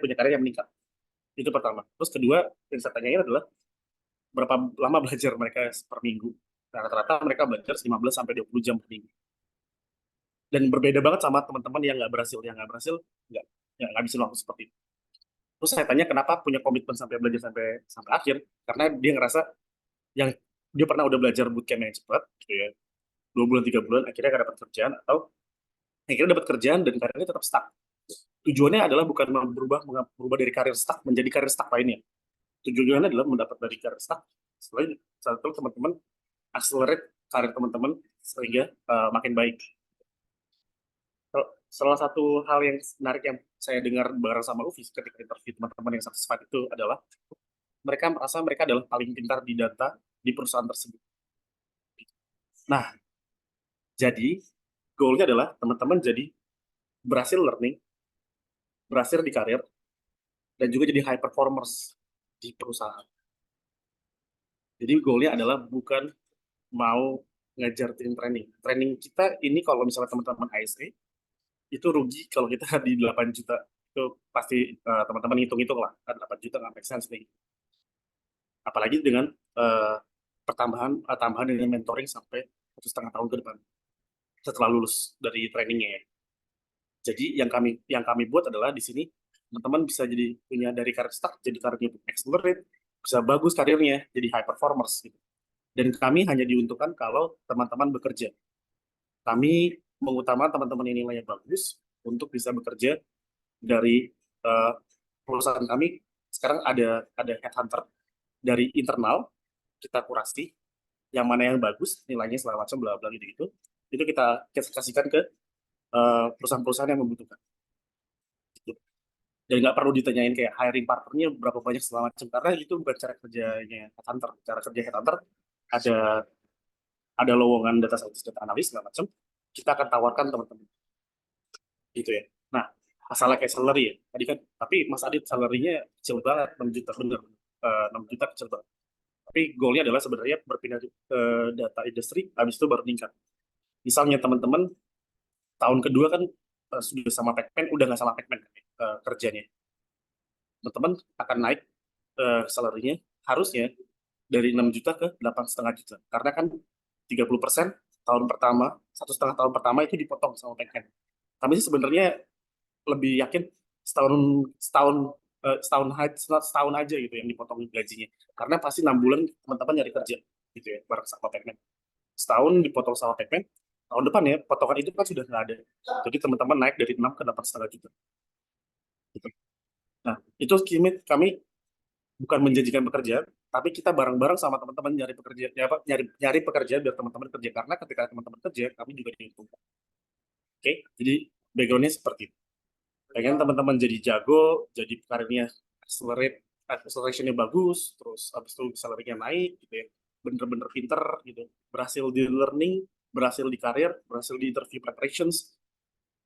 [SPEAKER 3] punya karir yang meningkat. Itu pertama. Terus kedua, yang saya tanyain adalah berapa lama belajar mereka per minggu. Nah, rata-rata mereka belajar 15 sampai 20 jam per minggu. Dan berbeda banget sama teman-teman yang nggak berhasil. Yang nggak berhasil, nggak bisa waktu seperti itu. Terus saya tanya kenapa punya komitmen sampai belajar sampai akhir. Karena dia ngerasa yang dia pernah udah belajar bootcamp yang cepat, gitu ya, 2 bulan 3 bulan, akhirnya nggak dapat kerjaan, atau akhirnya dapat kerjaan dan karirnya tetap stuck. Tujuannya adalah bukan berubah dari karir stuck menjadi karir stuck lainnya. Tujuannya adalah mendapat dari karir stuck, setelah teman-teman accelerate karir teman-teman sehingga makin baik. Salah satu hal yang menarik yang saya dengar bareng sama Luffy ketika interview teman-teman yang satisfied itu adalah mereka merasa mereka adalah paling pintar di data di perusahaan tersebut. Nah, jadi goalnya adalah teman-teman jadi berhasil learning, berhasil di karir, dan juga jadi high performers di perusahaan. Jadi goalnya adalah bukan mau ngajar training. Training kita ini kalau misalnya teman-teman ISE, itu rugi kalau kita di 8 juta. Itu pasti teman-teman hitung-hitung lah, kan 8 juta nggak make sense nih. Apalagi dengan tambahan dengan mentoring sampai 1,5 tahun ke depan setelah lulus dari trainingnya ya. Jadi yang kami buat adalah di sini teman-teman bisa jadi punya dari karir start jadi karirnya accelerate, bisa bagus karirnya jadi high performers gitu. Dan kami hanya diuntungkan kalau teman-teman bekerja. Kami mengutamakan teman-teman yang nilainya bagus untuk bisa bekerja dari perusahaan kami. Sekarang ada headhunter dari internal, kita kurasi yang mana yang bagus nilainya segala macam bla bla gitu itu kita kasihkan ke perusahaan-perusahaan yang membutuhkan gitu. Dan nggak perlu ditanyain kayak hiring partnernya berapa banyak segala macam, karena itu bukan cara kerjanya headhunter. Cara kerja headhunter ada lowongan data scientist, data analis segala macam, kita akan tawarkan teman-teman gitu ya. Nah, masalah kayak salary ya tadi kan, tapi Mas Adit salary-nya kecil banget, 6 juta bener. 6 juta kecil banget. Tapi goalnya adalah sebenarnya berpindah ke data industry, habis itu baru meningkat. Misalnya teman-teman tahun kedua kan sudah sama Pacman, udah nggak sama Pacman kerjanya. Teman-teman akan naik salary-nya harusnya dari 6 juta ke 8,5 juta. Karena kan 30% tahun pertama, 1,5 tahun pertama itu dipotong sama Pacman. Kami sih sebenarnya lebih yakin setahun aja gitu yang dipotong gajinya. Karena pasti 6 bulan teman-teman nyari kerja gitu ya bareng sama Pacman. Setahun dipotong sama Pacman, tahun depan ya potongan itu kan sudah nggak ada. Jadi teman-teman naik dari 6 ke 8,5 juta. Gitu. Nah, itu kami bukan menjanjikan pekerjaan, tapi kita bareng-bareng sama teman-teman nyari pekerjaan, nyari pekerjaan biar teman-teman kerja. Karena ketika teman-teman kerja, kami juga diuntungkan. Oke, jadi background-nya seperti itu. Pengen teman-teman jadi jago, jadi karirnya acceleration-nya bagus, terus habis itu salary-nya naik gitu ya. Bener-bener pinter gitu. Berhasil di learning, berhasil di karir, berhasil di interview preparations.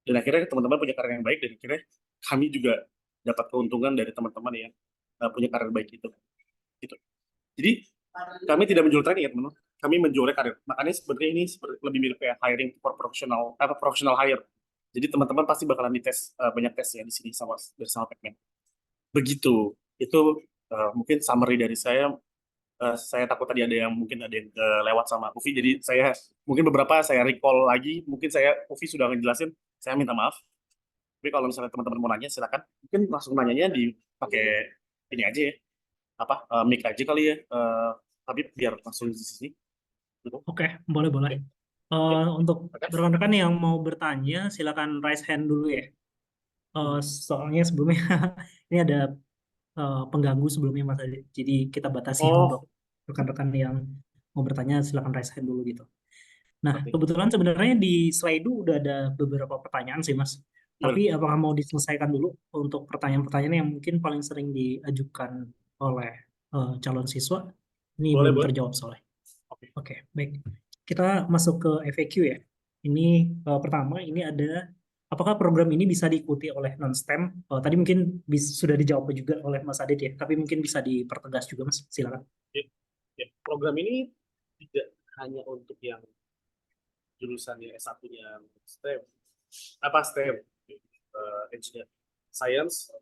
[SPEAKER 3] Dan akhirnya teman-teman punya karir yang baik, dan akhirnya kami juga dapat keuntungan dari teman-teman yang punya karir baik itu. Gitu. Jadi kami tidak menjual training ya teman-teman. Kami menjual karir. Makanya sebenarnya ini lebih mirip kayak hiring for professional hire. Jadi teman-teman pasti bakalan dites banyak tes ya di sini bersama Pacman. Begitu. Itu mungkin summary dari saya. Saya takut tadi mungkin ada yang lewat sama Ufi. Jadi saya mungkin beberapa saya recall lagi. Mungkin Ufi sudah ngejelasin. Saya minta maaf. Tapi kalau misalnya teman-teman mau nanya silakan. Mungkin langsung nanyanya dipakai ini aja ya. Mic aja kali ya. Tapi biar langsung di sini. Gitu.
[SPEAKER 1] Oke, boleh. Untuk rekan-rekan yang mau bertanya, silakan raise hand dulu ya. Soalnya sebelumnya ini ada pengganggu sebelumnya Mas Adit. Jadi kita batasi untuk rekan-rekan yang mau bertanya, silakan raise hand dulu gitu. Nah, kebetulan sebenarnya di Slido udah ada beberapa pertanyaan sih Mas. Tapi apakah mau diselesaikan dulu untuk pertanyaan-pertanyaan yang mungkin paling sering diajukan oleh calon siswa? Ini belum terjawab soalnya. Oke, baik. Kita masuk ke FAQ ya. Ini pertama, ini ada apakah program ini bisa diikuti oleh non-STEM? Tadi mungkin sudah dijawab juga oleh Mas Adit ya, tapi mungkin bisa dipertegas juga Mas, silakan.
[SPEAKER 3] Ya, program ini tidak hanya untuk yang jurusannya S1-nya STEM, engineering, science,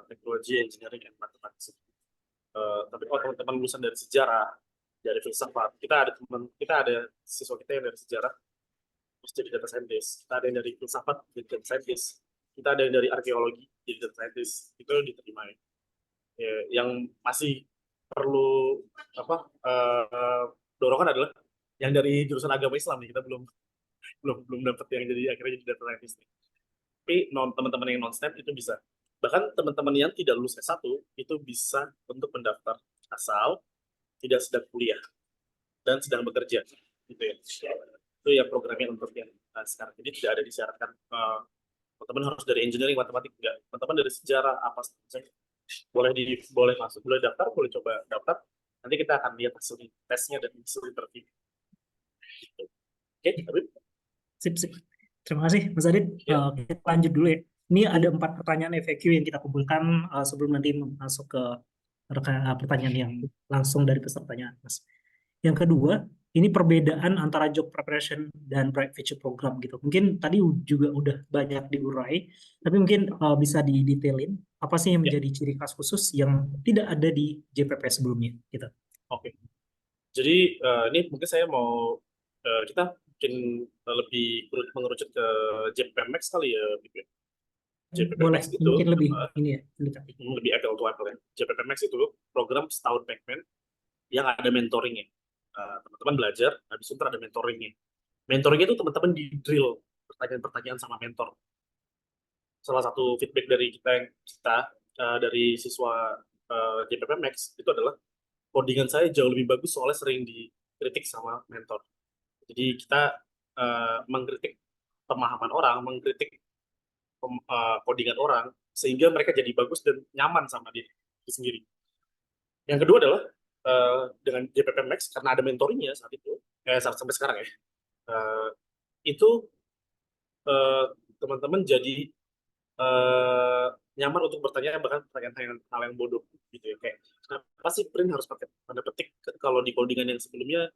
[SPEAKER 3] teknologi, engineering, and mathematics. Tapi kalau teman-teman lulusan dari sejarah, dari filsafat, kita ada siswa kita yang dari sejarah terus jadi data scientist, kita ada yang dari filsafat jadi data scientist, kita ada yang dari arkeologi jadi data scientist, itu diterima ya. Yang masih perlu dorongan adalah yang dari jurusan agama Islam nih, kita belum dapat yang jadi akhirnya jadi data scientist. Tapi teman-teman yang non STEM itu bisa. Bahkan teman-teman yang tidak lulus S1 itu bisa untuk mendaftar asal tidak sedang kuliah dan sedang bekerja gitu ya. Itu ya programnya untuk yang sekarang ini tidak ada disyaratkan teman-teman harus dari engineering, matematik, enggak. Teman-teman dari sejarah apa saja boleh masuk, boleh daftar, boleh coba daftar. Nanti kita akan lihat hasil tesnya dan hasil interview. Gitu. Oke,
[SPEAKER 1] Sip. Terima kasih Mas Adit. Kita lanjut dulu ya. Ini ada 4 pertanyaan FAQ yang kita kumpulkan sebelum nanti masuk ke pertanyaan yang langsung dari pesertanya Mas. Yang kedua, ini perbedaan antara job preparation dan bright future program gitu. Mungkin tadi juga udah banyak diurai, tapi mungkin bisa didetailin apa sih yang
[SPEAKER 3] Ya,
[SPEAKER 1] menjadi ciri khas khusus yang tidak ada di JPP sebelumnya gitu.
[SPEAKER 3] oke. Jadi ini mungkin saya mau kita mungkin lebih mengerucut ke JPP Max kali ya, gitu ya. JPP
[SPEAKER 1] Boleh,
[SPEAKER 3] Max itu
[SPEAKER 1] mungkin lebih ini ya, mendekati.
[SPEAKER 3] lebih apple to apple ya. JPP Max itu program setahun Pacman yang ada mentoringnya. Teman-teman belajar, habis itu ntar ada mentoringnya. Mentoringnya itu teman-teman di drill pertanyaan-pertanyaan sama mentor. Salah satu feedback dari kita dari siswa JPP Max itu adalah codingan saya jauh lebih bagus soalnya sering dikritik sama mentor. Jadi kita mengkritik pemahaman orang, mengkritik codingan orang, sehingga mereka jadi bagus dan nyaman sama diri sendiri. Yang kedua adalah dengan JPP Max, karena ada mentoringnya saat itu, sampai sekarang ya, itu teman-teman jadi eh, nyaman untuk bertanya bahkan pertanyaan hal yang bodoh gitu ya, kayak kenapa sih print harus pakai tanda petik kalau di codingan yang sebelumnya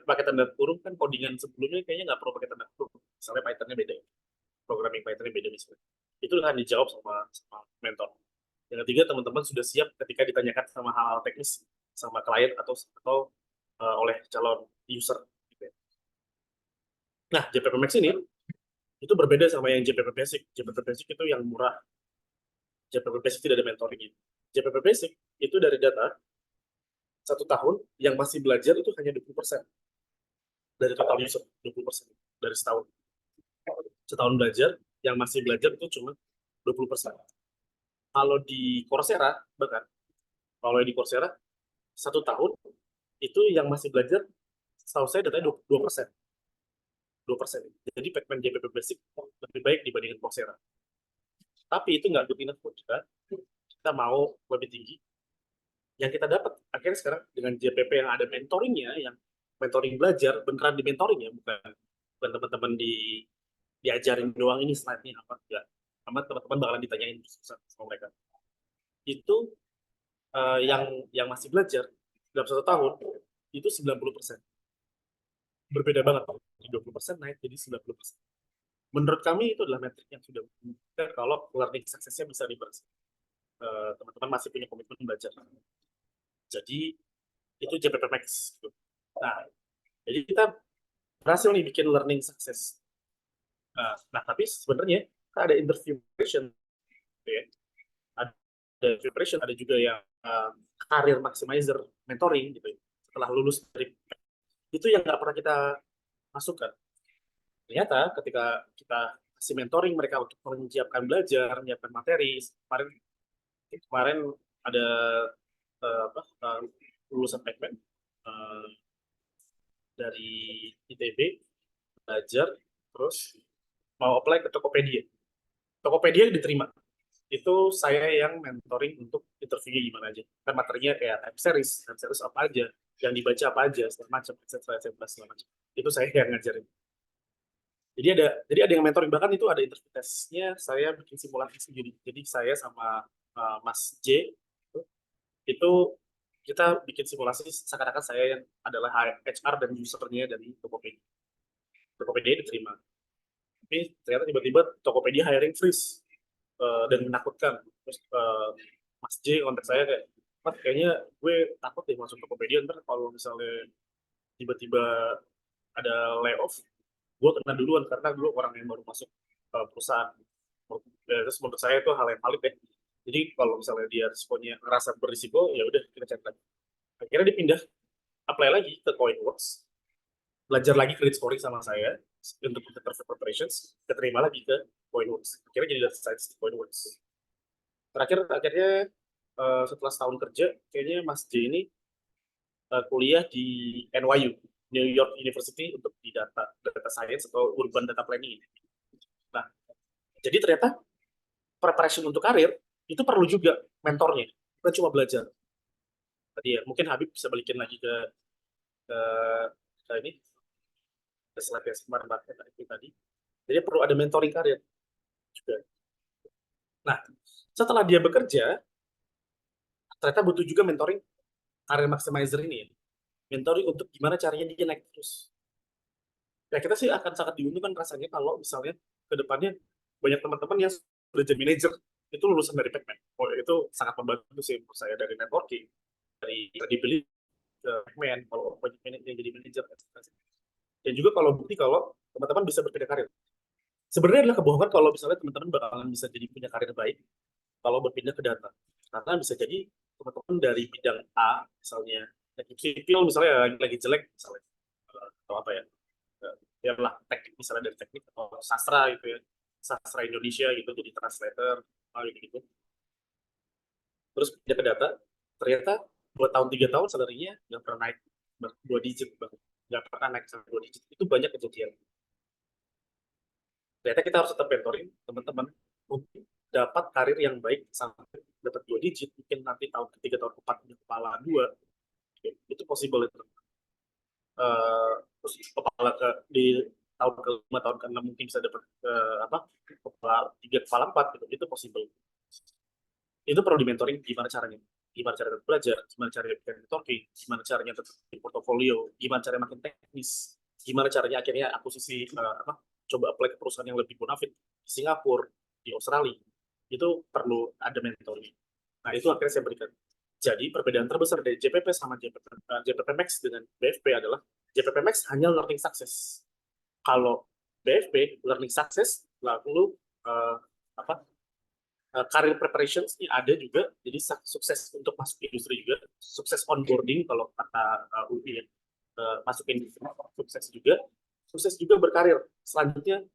[SPEAKER 3] pakai tanda kurung, kan codingan sebelumnya kayaknya nggak perlu pakai tanda kurung, misalnya Python-nya beda ya, programming Python-nya beda misalnya, itu akan dijawab sama mentor. Yang ketiga, teman-teman sudah siap ketika ditanyakan sama hal-hal teknis sama klien atau oleh calon user gitu ya. Nah, JPP Max ini itu berbeda sama yang JPP Basic. JPP Basic itu yang murah. JPP Basic tidak ada mentoring. JPP Basic itu dari data 1 tahun yang masih belajar itu hanya 20% dari total user, 20% dari setahun. Setahun belajar, yang masih belajar itu cuma 20%. Kalau di Coursera, bahkan kalau di Coursera 1 tahun itu yang masih belajar, setahu saya datanya 2%. 2%. Jadi Pacman JPP Basic lebih baik dibandingkan Coursera. Tapi itu nggak good enough buat kita. Kita mau lebih tinggi. Yang kita dapat akhirnya sekarang dengan JPP yang ada mentoringnya, yang mentoring belajar, beneran di mentoring ya, bukan teman-teman diajarin doang ini slide-nya apa, enggak. Sama teman-teman bakalan ditanyain sama mereka. Itu yang masih belajar dalam 1 tahun itu 90%. Berbeda banget. 20% naik jadi 90%. Menurut kami itu adalah metrik yang sudah membuktikan kalau learning success-nya bisa reverse. Teman-teman masih punya komitmen belajar. Jadi itu JPP Max. Gitu. Nah, jadi kita berhasil nih bikin learning success. Nah, tapi sebenarnya ada interview preparation, gitu ya. Ada interview preparation, ada juga yang career maximizer mentoring gitu ya. Setelah lulus dari itu yang nggak pernah kita masukkan. Ternyata ketika kita kasih mentoring mereka untuk menyiapkan belajar, menyiapkan materi, kemarin ada lulusan Pacman dari ITB belajar, terus mau apply ke Tokopedia. Tokopedia diterima. Itu saya yang mentoring untuk interviewnya gimana aja. Kan materinya kayak time series apa aja, yang dibaca apa aja, segala macam, segala macam. Itu saya yang ngajarin. Jadi ada yang mentoring, bahkan itu ada interview testnya, saya bikin simulasi sendiri. Jadi saya sama Mas J itu kita bikin simulasi seakan-akan saya yang adalah HR dan usernya dari Tokopedia. Tokopedia diterima. Tapi ternyata tiba-tiba Tokopedia hiring freeze dan menakutkan. Terus Mas J kontak saya kayak, Mas kayaknya gue takut deh masuk Tokopedia, ntar kalau misalnya tiba-tiba ada layoff, gue kena duluan karena gue orang yang baru masuk perusahaan. Terus menurut saya itu hal yang valid ya. Jadi kalau misalnya dia responnya ngerasa berisiko, ya udah kita cek lagi. Akhirnya dipindah, apply lagi ke Coinworks, belajar lagi credit scoring sama saya untuk interview preparations, keterima lagi ke Coinworks. Akhirnya jadi data science di Coinworks. Akhirnya setelah setahun kerja, kayaknya Mas J ini kuliah di NYU, New York University, untuk di data science atau urban data planning. Nah, jadi ternyata preparation untuk karir itu perlu juga mentornya, bukan cuma belajar. Tadi ya, mungkin Habib bisa balikin lagi ke ini, ke slide yang kemarin tadi. Jadi perlu ada mentoring karir juga. Nah, setelah dia bekerja, ternyata butuh juga mentoring karir maximizer ini ya. mentoring untuk gimana caranya dia naik terus. Ya kita sih akan sangat diuntungkan rasanya kalau misalnya ke depannya banyak teman-teman yang sudah jadi manajer itu lulusan dari Pacman. Oh, itu sangat membantu sih menurut saya dari networking, dari credibility ke Pacman kalau banyak yang jadi manajer. Dan juga kalau bukti kalau teman-teman bisa berpindah karir. Sebenarnya adalah kebohongan kalau misalnya teman-teman bakalan bisa jadi punya karir baik kalau berpindah ke data. Karena bisa jadi teman-teman dari bidang A, misalnya lagi sipil misalnya lagi jelek misalnya, atau apa ya, ya lah teknik misalnya dari teknik atau sastra gitu ya, sastra Indonesia gitu jadi translator gitu. Terus pindah ke data, ternyata 2 tahun 3 tahun salarinya nggak pernah naik 2 digit banget, nggak pernah naik sampai 2 digit. Itu banyak kejadian. Ternyata kita harus tetap mentoring teman-teman untuk dapat karir yang baik sampai dapat 2 digit, mungkin nanti tahun ketiga tahun keempat punya kepala 2, itu possible itu. Terus kepala di tahun ke-5 tahun ke-6 mungkin bisa dapat kepala 3 kepala 4 gitu, itu possible. Itu perlu di mentoring gimana caranya, gimana cara belajar, gimana cara bikin networking, gimana caranya tetap di portofolio, gimana caranya makin teknis, gimana caranya akhirnya akuisisi coba apply ke perusahaan yang lebih bonafit di Singapura, di Australia, itu perlu ada mentoring. Nah itu akhirnya saya berikan. Jadi perbedaan terbesar dari JPP sama JPP Max dengan BFP adalah JPP Max hanya learning success. Kalau BFP learning success, lalu career preparations ini ada juga, jadi sukses untuk masuk industri juga, sukses onboarding kalau kata UI ya, masuk industri sukses juga berkarir selanjutnya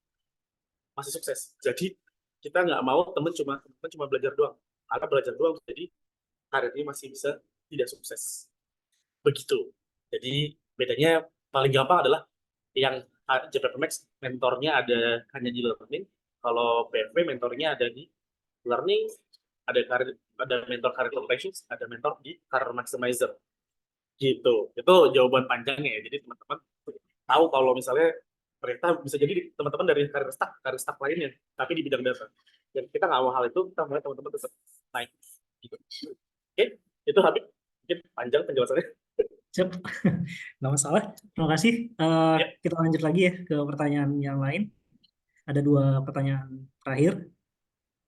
[SPEAKER 3] masih sukses. Jadi kita nggak mau teman cuma belajar doang, karena belajar doang jadi karirnya masih bisa tidak sukses. Begitu. Jadi bedanya paling gampang adalah yang JPP Max mentornya ada hanya di learning, kalau BFP mentornya ada di learning, ada mentor career operations, ada mentor di career maximizer. Gitu. Itu jawaban panjangnya ya. Jadi teman-teman tahu kalau misalnya ternyata bisa jadi teman-teman dari career staff lainnya, tapi di bidang data. Dan kita nggak mau hal itu, kita mau teman-teman tetap naik. Gitu. Oke, itu Habib. Mungkin panjang penjelasannya.
[SPEAKER 1] Siap, nggak masalah. Terima kasih.
[SPEAKER 3] Ya.
[SPEAKER 1] Kita lanjut lagi ya ke pertanyaan yang lain. Ada 2 pertanyaan terakhir.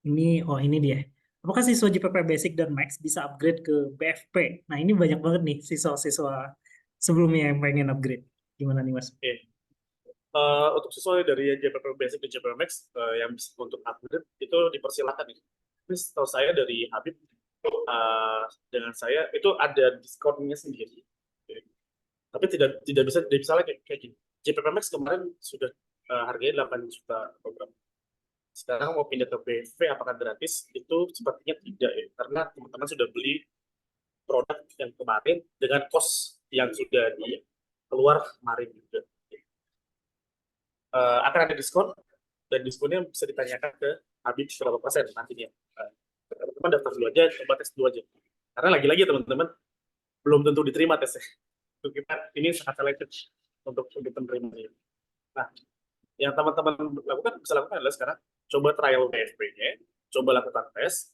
[SPEAKER 1] Ini dia. Apakah siswa JPP Basic dan Max bisa upgrade ke BFP? Nah, ini banyak banget nih siswa-siswa sebelumnya yang pengen upgrade. Gimana nih, Mas?
[SPEAKER 3] Oke. Untuk siswa dari JPP Basic dan JPP Max yang bisa untuk upgrade itu dipersilakan nih. Tapi setahu saya dari Habib dengan saya itu ada diskonnya sendiri. Tapi tidak bisa misalnya kayak gini. JPP Max kemarin sudah harganya 8 juta program. Sekarang mau pindah ke BFV apakah gratis? Itu sepertinya tidak ya, karena teman-teman sudah beli produk yang kemarin dengan cost yang sudah keluar kemarin juga. Akan ada diskon, dan diskonnya bisa ditanyakan ke Habib berapa persen nantinya. Teman-teman daftar dulu aja, coba tes dulu aja. Karena lagi-lagi teman-teman belum tentu diterima tesnya. Untuk kita ini sangat selected untuk penerimanya. Nah, yang teman-teman bisa lakukan adalah sekarang coba trial BFP-nya, coba lakukan tes,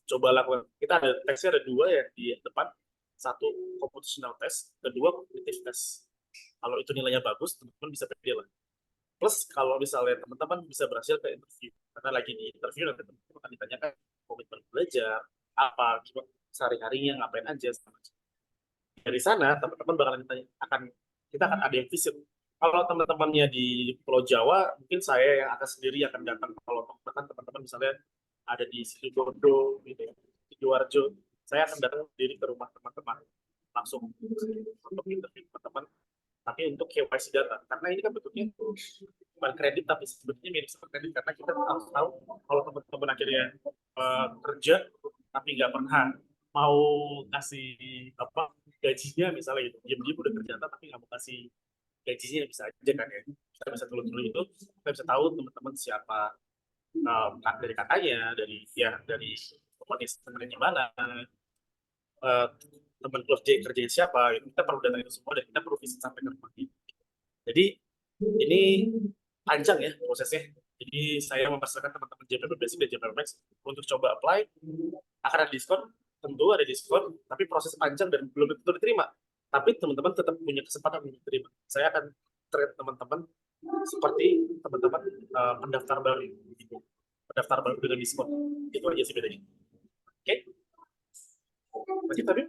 [SPEAKER 3] kita ada tesnya ada 2 ya di depan, 1 computational test, kedua cognitive test. Kalau itu nilainya bagus, teman-teman bisa pilih lah. Plus kalau misalnya teman-teman bisa berhasil ke interview, karena lagi di interview nanti teman-teman akan ditanyakan komitmen belajar, apa, sehari-harinya ngapain aja, sama. Dari sana teman-teman bakalan kita akan ada yang visit. Kalau teman-temannya di Pulau Jawa, mungkin saya yang akan sendiri akan datang. Kalau teman-teman misalnya ada di Situbondo, gitu, Sidoarjo, saya akan datang sendiri ke rumah teman-teman langsung untuk interview teman-teman. Tapi untuk KYC data, karena ini kan bentuknya bukan kredit, tapi sebetulnya mirip seperti kredit, karena kita harus tahu kalau teman-teman akhirnya kerja tapi nggak pernah mau kasih gajinya misalnya gitu, diam-diam udah kerja tapi nggak mau kasih gajinya, bisa aja kan ya, kita bisa dulu itu, kita bisa tahu teman-teman siapa, dari katanya, dari temannya gimana, teman kerjanya siapa, kita perlu data itu semua dan kita perlu visit sampai ke rumah. Jadi ini panjang ya prosesnya. Jadi saya mempersilakan teman-teman JPP Basic dan JPP Max untuk coba apply. Akan ada diskon, tentu ada diskon, tapi proses panjang dan belum tentu diterima. tapi teman-teman tetap punya kesempatan untuk diterima. Saya akan treat teman-teman seperti teman-teman pendaftar baru, gitu. Pendaftar baru dengan diskon. Itu aja sih bedanya. Oke? Lanjut, Habib?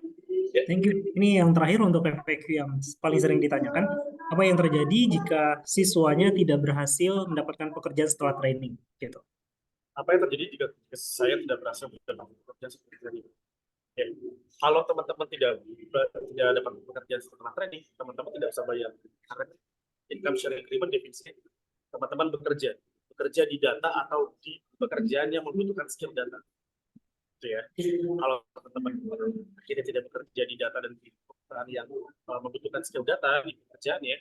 [SPEAKER 3] Ya.
[SPEAKER 1] Thank you. Ini yang terakhir untuk FAQ yang paling sering ditanyakan. Apa yang terjadi jika siswanya tidak berhasil mendapatkan pekerjaan setelah training? Gitu.
[SPEAKER 3] Apa yang terjadi jika saya tidak berhasil mendapatkan pekerjaan seperti training? Ya. Kalau teman-teman tidak dapat pekerjaan setelah training, teman-teman tidak bisa bayar. Karena income sharing agreement definisinya teman-teman bekerja di data atau di pekerjaan yang membutuhkan skill data. Gitu ya. Kalau teman-teman akhirnya tidak bekerja di data dan di perusahaan yang membutuhkan skill data di pekerjaannya,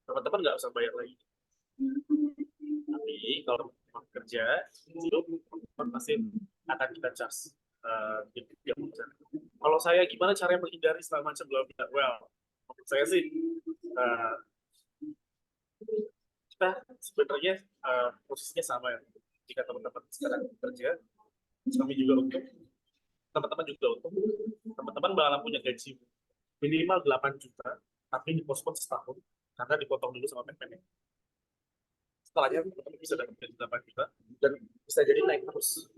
[SPEAKER 3] teman-teman nggak usah bayar lagi. Tapi kalau teman-teman bekerja, itu teman-teman pasti akan kita charge. Kalau saya gimana cara menghindari segala macam bla bla? Well, menurut saya sih kita sebenarnya posisinya sama ya. Jika teman-teman sekarang bekerja, kami juga untung, teman-teman juga untung. Teman-teman bakalan punya gaji minimal 8 juta, tapi dipospon setahun karena dipotong dulu sama PPN. Setelahnya teman-teman bisa dapat gaji 8 juta dan bisa jadi naik terus.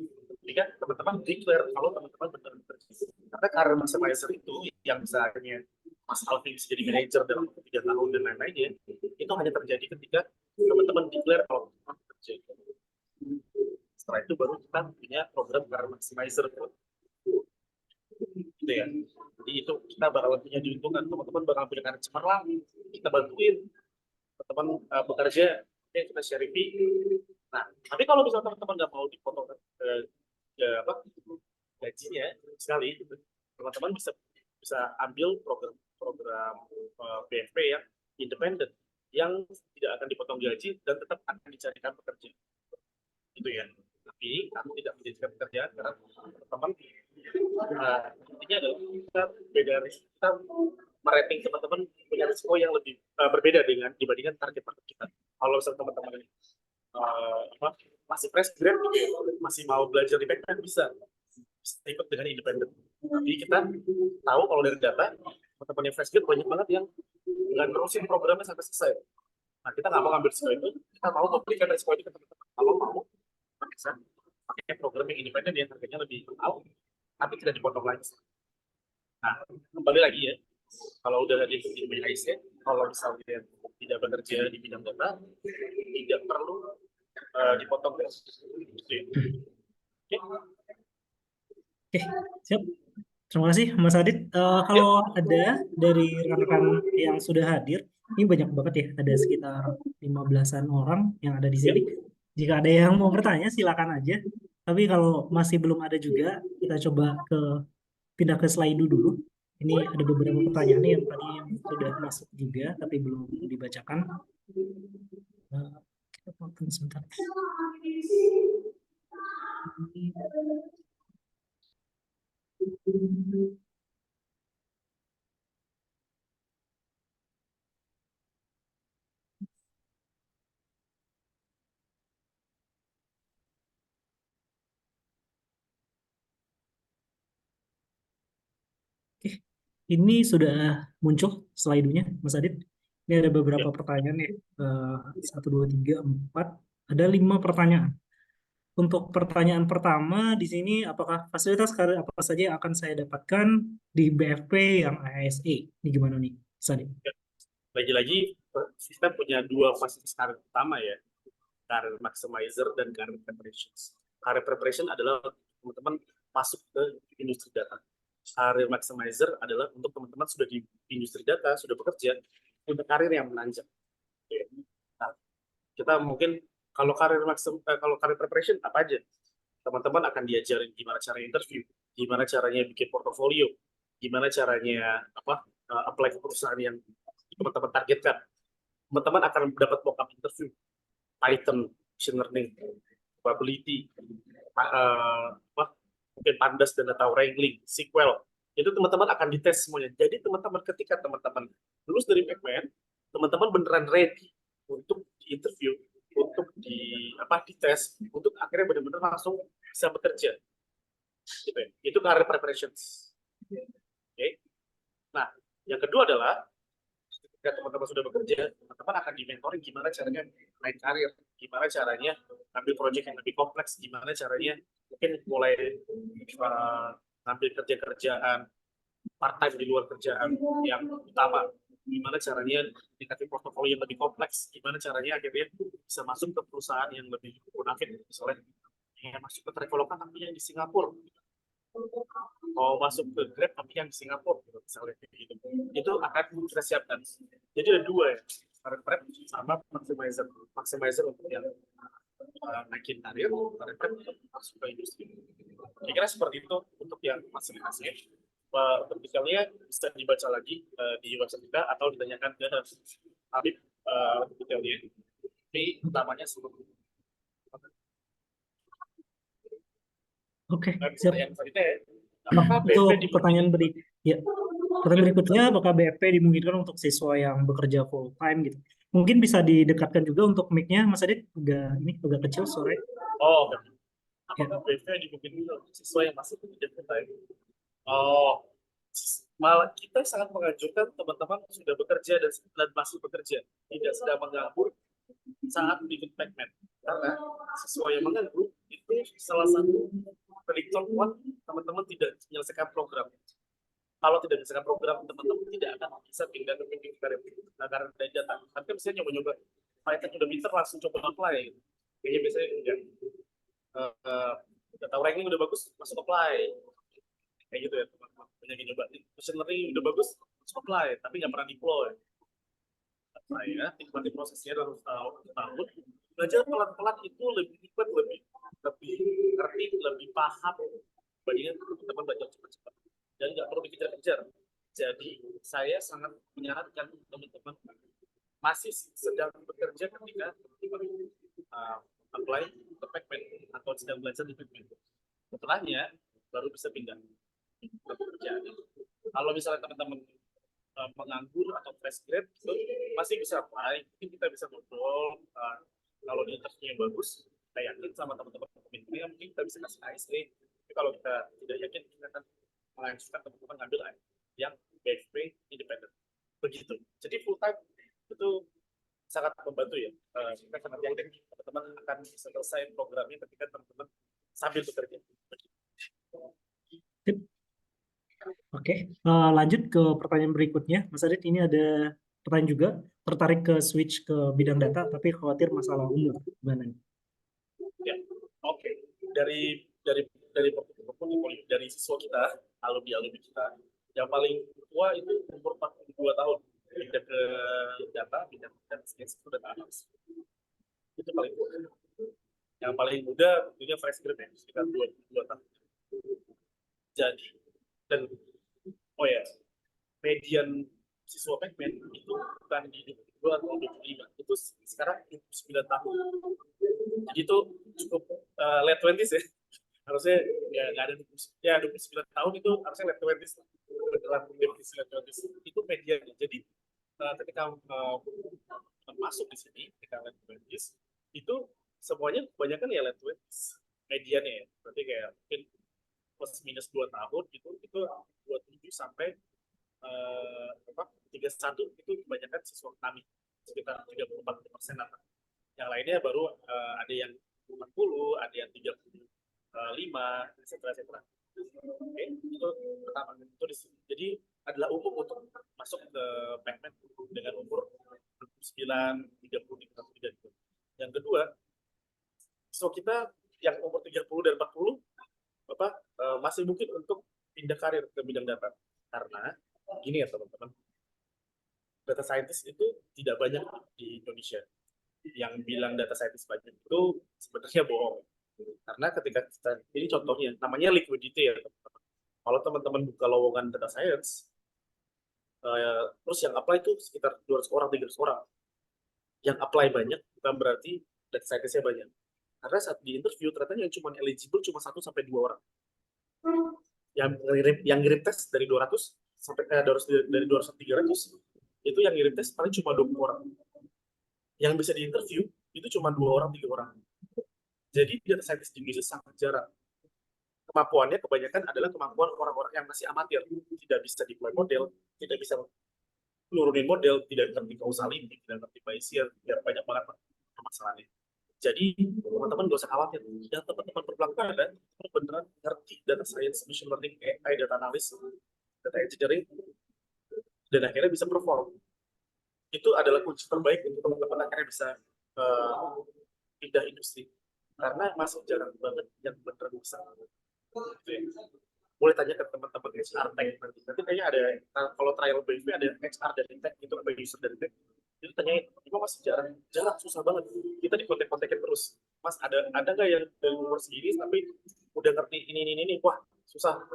[SPEAKER 3] Jika teman-teman declare kalau teman-teman benar bekerja. Karena karir maximizer itu yang misalnya Mas Alvin bisa jadi manajer dalam 3 tahun dan lain-lainnya, itu hanya terjadi ketika teman-teman declare kalau teman bekerja. Setelah itu baru kita punya program karir maximizer. Gitu ya. Jadi itu kita bakal punya diuntungkan, teman-teman bakal punya karir cemerlang, kita bantuin teman-teman bekerja, kita share fee. Nah, tapi kalau misalnya teman-teman nggak mau dipotong gajinya sekali, teman-teman bisa ambil program BFP yang independen yang tidak akan dipotong gaji dan tetap akan dicarikan pekerja. Itu ya. Tapi kamu tidak menjadikan pekerjaan karena teman-teman intinya adalah kita beda risiko, kita merating teman-teman punya risiko yang lebih berbeda dibandingkan target market kita. Kalau misalnya teman-teman masih fresh grade, masih mau belajar di backend bisa ikut dengan independen. Tapi kita tahu kalau dari data teman-teman yang fresh grade banyak banget yang nggak nerusin programnya sampai selesai. Nah, kita nggak mau ngambil risiko itu, kita mau memberikan risiko itu ke teman-teman. Kalau mau, bisa pakai program yang independen yang harganya lebih mahal, tapi tidak dipotong lagi. Nah, kembali lagi ya, kalau udah di IC, kalau misalnya tidak bekerja di bidang data, tidak perlu dipotong. Oke,
[SPEAKER 1] siap. Terima kasih Mas Adit. Kalau ada dari rekan-rekan yang sudah hadir, ini banyak banget ya, ada sekitar 15-an orang yang ada di sini. Jika ada yang mau bertanya, silakan aja. Tapi kalau masih belum ada juga, kita coba pindah ke slide dulu. Ini ada beberapa pertanyaan yang tadi sudah masuk juga, tapi belum dibacakan. Kita potong sebentar. Ini sudah muncul slide-nya, Mas Adit. Ini ada beberapa pertanyaan ya. 1, 2, 3, 4. Ada 5 pertanyaan. Untuk pertanyaan pertama di sini, apakah fasilitas karir apa saja yang akan saya dapatkan di BFP yang ASE? Ini gimana nih, Mas Adit?
[SPEAKER 3] Lagi-lagi, kita punya 2 fasilitas karir utama ya. Karir maximizer dan karir preparation. Karir preparation adalah teman-teman masuk ke industri data. Karir maximizer adalah untuk teman-teman sudah di industri data, sudah bekerja, untuk karir yang menanjak. Nah, kita mungkin kalau karir preparation apa aja? Teman-teman akan diajarin gimana cara interview, gimana caranya bikin portofolio, gimana caranya apply ke perusahaan yang teman-teman targetkan. Teman-teman akan dapat mock-up interview, Python, machine learning, probability, mungkin pandas dan data wrangling, SQL. Itu teman-teman akan dites semuanya. Jadi teman-teman ketika teman-teman lulus dari Pacman, teman-teman beneran ready untuk di-interview, untuk dites, untuk akhirnya benar-benar langsung bisa bekerja. Gitu ya. Itu career preparations. Okay. Nah, Yang kedua adalah ketika teman-teman sudah bekerja, teman-teman akan di-mentoring gimana caranya naik karir, gimana caranya ambil proyek yang lebih kompleks, gimana caranya mungkin mulai ngambil kerja-kerjaan part-time di luar kerjaan yang utama, gimana caranya tingkatin portofolio yang lebih kompleks, gimana caranya akhirnya bisa masuk ke perusahaan yang lebih bonafit, misalnya yang masuk ke Traveloka tapi yang di Singapura, mau masuk ke Grab tapi yang di Singapura gitu, misalnya kayak gitu. Itu akan kita siapkan. Jadi ada dua ya, prep sama maximizer. Maximizer untuk yang naikin karir, prep untuk masuk ke industri. Kira-kira seperti itu untuk yang masing-masing. Untuk detailnya bisa dibaca lagi di website kita atau ditanyakan ke Habib detailnya. Ini utamanya sebelum
[SPEAKER 1] Oke, siap.
[SPEAKER 3] pertanyaan selanjutnya, apakah BP
[SPEAKER 1] Untuk pertanyaan ya, pertanyaan berikutnya, apakah BP dimungkinkan untuk siswa yang bekerja full time gitu? Mungkin bisa didekatkan juga untuk mic-nya, Mas Adit, agak kecil sore.
[SPEAKER 3] Oh,
[SPEAKER 1] Ya.
[SPEAKER 3] apakah BP dimungkinkan untuk siswa yang masih bekerja full time? Oh, malah kita sangat menganjurkan teman-teman sudah bekerja dan masih bekerja, tidak sedang menganggur saat ikut Pacman. Karena siswa yang menganggur itu salah satu prediktor kuat teman-teman tidak menyelesaikan program. Kalau tidak menyelesaikan program, teman-teman tidak akan bisa pindah ke bimbing karir karena dari data. Tapi kan biasanya nyoba-nyoba, mereka udah pinter langsung coba apply. Kayaknya biasanya enggak. Data ranking udah bagus, masuk apply. Kayak gitu ya, teman-teman. Banyak yang nyoba. Machine learning udah bagus, masuk apply, tapi nggak pernah deploy. Saya nikmati prosesnya dalam tahun. Belajar pelan-pelan itu lebih cepat, lebih ngerti, lebih paham dibandingkan teman-teman belajar cepat-cepat. Dan nggak perlu dikejar-kejar. Jadi saya sangat menyarankan teman-teman masih sedang bekerja ketika apply ke Pacman atau sedang belajar di Pacman. Setelahnya baru bisa pindah ke pekerjaan. Kalau misalnya teman-teman menganggur atau fresh grad itu masih bisa apply, mungkin kita bisa ngobrol kalau di interview yang bagus, kita yakin sama teman-teman komitmennya mungkin kita bisa kasih ASE. Tapi kalau kita tidak yakin, kita akan menganjurkan teman-teman ngambil yang BFP independen. Begitu. Jadi full time itu sangat membantu ya. Kita sangat yakin teman-teman akan selesai programnya ketika teman-teman sambil bekerja.
[SPEAKER 1] Oke, lanjut ke pertanyaan berikutnya. Mas Adit, ini ada pertanyaan juga, tertarik ke switch ke bidang data, tapi khawatir masalah umur. Gimana nih?
[SPEAKER 3] Ya, oke. Dari siswa kita, alumni kita, yang paling tua itu umur 42 tahun. Pindah ke data, pindah ke skills itu data analis. Itu paling tua. Yang paling muda tentunya fresh grad ya, sekitar 22 tahun. Jadi, dan oh ya, median siswa Pacman itu bukan di 22 atau 25, itu sekarang 29 tahun. Jadi itu cukup late 20s ya. Harusnya ya nggak ada 29 tahun itu harusnya late 20s. Beneran definisi late 20s. Itu mediannya. Jadi ketika masuk di sini, ketika late 20s, itu semuanya kebanyakan ya late 20s. Mediannya ya. Berarti kayak mungkin plus minus 2 tahun gitu, itu 27 sampai 31 itu kebanyakan siswa kami, sekitar 34%. Yang lainnya baru ada yang 40, ada yang 35, etc. Oke, itu pertama. Itu jadi adalah umum untuk masuk ke Pacman dengan umur 29, 30, 33. Yang kedua, siswa kita yang umur 30 dan 40 masih mungkin untuk pindah karir ke bidang data. Karena gini ya teman-teman, data scientist itu tidak banyak di Indonesia. Yang bilang data scientist banyak itu sebenarnya bohong. Karena ketika kita, ini contohnya, namanya liquidity ya teman-teman. Kalau teman-teman buka lowongan data science, terus yang apply itu sekitar 200 orang, 300 orang. Yang apply banyak bukan berarti data scientist-nya banyak. Karena saat di interview ternyata yang cuma eligible cuma 1 sampai 2 orang. Yang ngirim tes dari 200 sampai dari 200 sampai 300 itu yang ngirim tes paling cuma 20 orang. Yang bisa di interview itu cuma 2 orang, 3 orang. Jadi data scientist di Indonesia sangat jarang. kemampuannya kebanyakan adalah kemampuan orang-orang yang masih amatir, tidak bisa deploy model, tidak bisa nurunin model, tidak ngerti causality, tidak ngerti Bayesian, ya banyak banget permasalahannya. Jadi teman-teman gak usah khawatir, yang teman-teman berpelanggan ada beneran ngerti data science, machine learning, AI, data analysis, data engineering, dan akhirnya bisa perform. Itu adalah kunci terbaik untuk teman-teman akhirnya bisa pindah industri. Karena masih jarang banget yang beneran bisa. Boleh tanya ke teman-teman HR Tech nanti. Nanti kayaknya ada, kalau trial BV ada HR dari Tech, itu apa user dari Tech. Itu tanyain, itu masih jarang, susah banget. Kita di kontak-kontakin terus. Mas, ada nggak yang dari umur segini tapi udah ngerti ini, wah susah.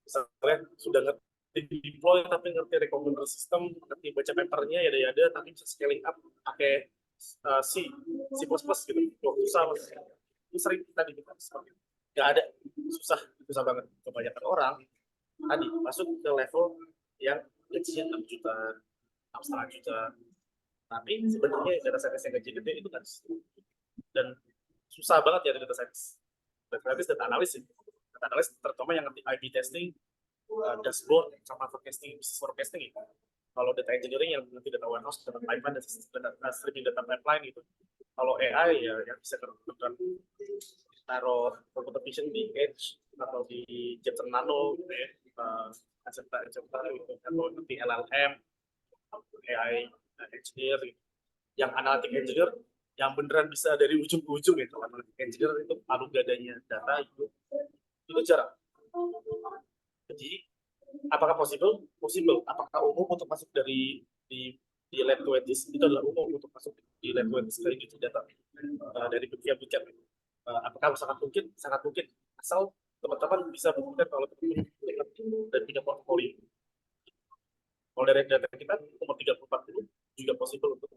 [SPEAKER 3] Misalnya sudah ngerti deploy tapi ngerti recommender system, ngerti baca papernya ya ada, tapi bisa scaling up pakai C++ gitu. Wah, susah mas. Itu sering kita diminta seperti itu. Nggak ada, susah banget. Kebanyakan orang tadi masuk ke level yang gajinya 6 juta, 6,5 juta. Tapi sebenarnya data science yang gaji gede itu kan, dan susah banget ya data science. Data science, data analis, data analis terutama yang ngerti IB testing, dashboard, sama forecasting, business forecasting itu. Kalau data engineering yang nanti data warehouse, data pipeline, data streaming, data pipeline gitu. Kalau AI ya yang bisa kebetulan taruh computer vision di edge atau di Jetson Nano gitu ya, Azenta gitu, atau nanti LLM, AI engineer gitu. Yang analytic engineer yang beneran bisa dari ujung ke ujung gitu. Analytic engineer itu palu gadanya data itu jarang. Jadi apakah possible? Possible. Apakah umum untuk masuk dari di lab to edis? Itu adalah umum untuk masuk di lab to edis dari data dari bootcamp. Apakah sangat mungkin? Sangat mungkin. Asal teman-teman bisa buktikan kalau teman-teman dan punya portfolio. Kalau dari data kita umur 30-40 juga possible untuk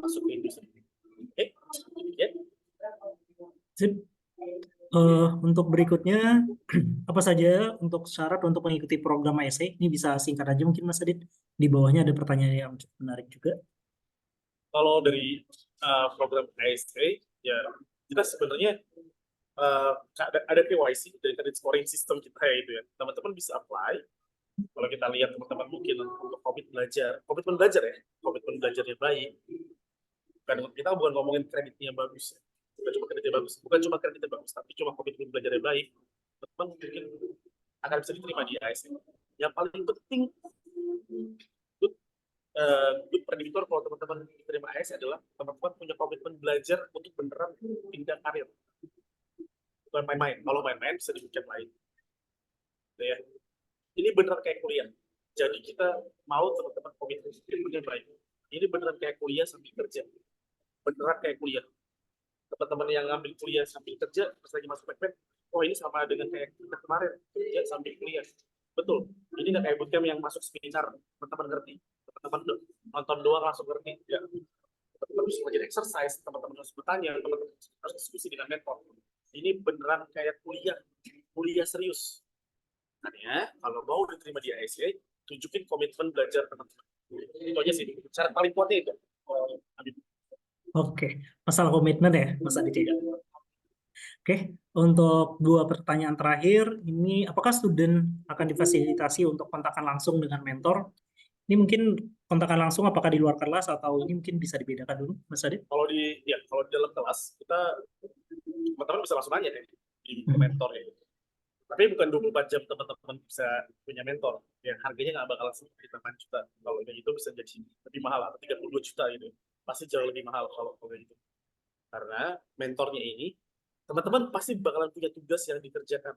[SPEAKER 3] masuk ke industri. Oke, ya.
[SPEAKER 1] Sip. Untuk berikutnya, apa saja untuk syarat untuk mengikuti program ASE? Ini bisa singkat aja mungkin Mas Adit. Di bawahnya ada pertanyaan yang cukup menarik juga.
[SPEAKER 3] Kalau dari program ASE, ya kita sebenarnya ada KYC dari credit scoring system kita ya itu ya. Teman-teman bisa apply. Kalau kita lihat teman-teman mungkin untuk komitmen belajar ya, komitmen belajarnya baik. Kita bukan ngomongin kreditnya bagus ya. Bukan cuma kreditnya bagus, tapi cuma komitmen belajarnya baik. Teman-teman mungkin akan bisa diterima di ASE. Yang paling penting good predictor kalau teman-teman diterima ASE adalah teman-teman punya komitmen belajar untuk beneran pindah karir. Bukan main-main. Kalau main-main bisa di bootcamp lain. Ya. Ini beneran kayak kuliah. Jadi kita mau teman-teman komitmen baik. Ini beneran kayak kuliah sambil kerja. Beneran kayak kuliah. Teman-teman yang ngambil kuliah sambil kerja, pas lagi masuk PPN, oh ini sama dengan kayak kita kemarin, kerja sambil kuliah. Betul. Ini nggak kayak bootcamp yang masuk seminar, teman-teman ngerti. Teman-teman nonton doang langsung ngerti. Ya. Teman-teman harus belajar exercise, teman-teman harus bertanya, teman-teman harus diskusi dengan mentor. Ini beneran kayak kuliah serius. Makanya kalau mau diterima di ASE, tunjukin komitmen belajar teman-teman. Itu aja sih. Syarat paling kuatnya itu.
[SPEAKER 1] Oke, masalah komitmen ya, Mas Adit ya. Oke, untuk dua pertanyaan terakhir, ini apakah student akan difasilitasi untuk kontakan langsung dengan mentor? Ini mungkin kontakan langsung apakah di luar kelas atau ini mungkin bisa dibedakan dulu, Mas Adit?
[SPEAKER 3] Kalau di dalam kelas kita teman-teman bisa langsung aja deh di mentor ya. Tapi bukan 24 jam teman-teman bisa punya mentor. Yang harganya nggak bakal seperti 8 juta. Kalau kayak itu bisa jadi lebih mahal atau 32 juta gitu. Pasti jauh lebih mahal kalau kayak gitu. Karena mentornya ini teman-teman pasti bakalan punya tugas yang dikerjakan.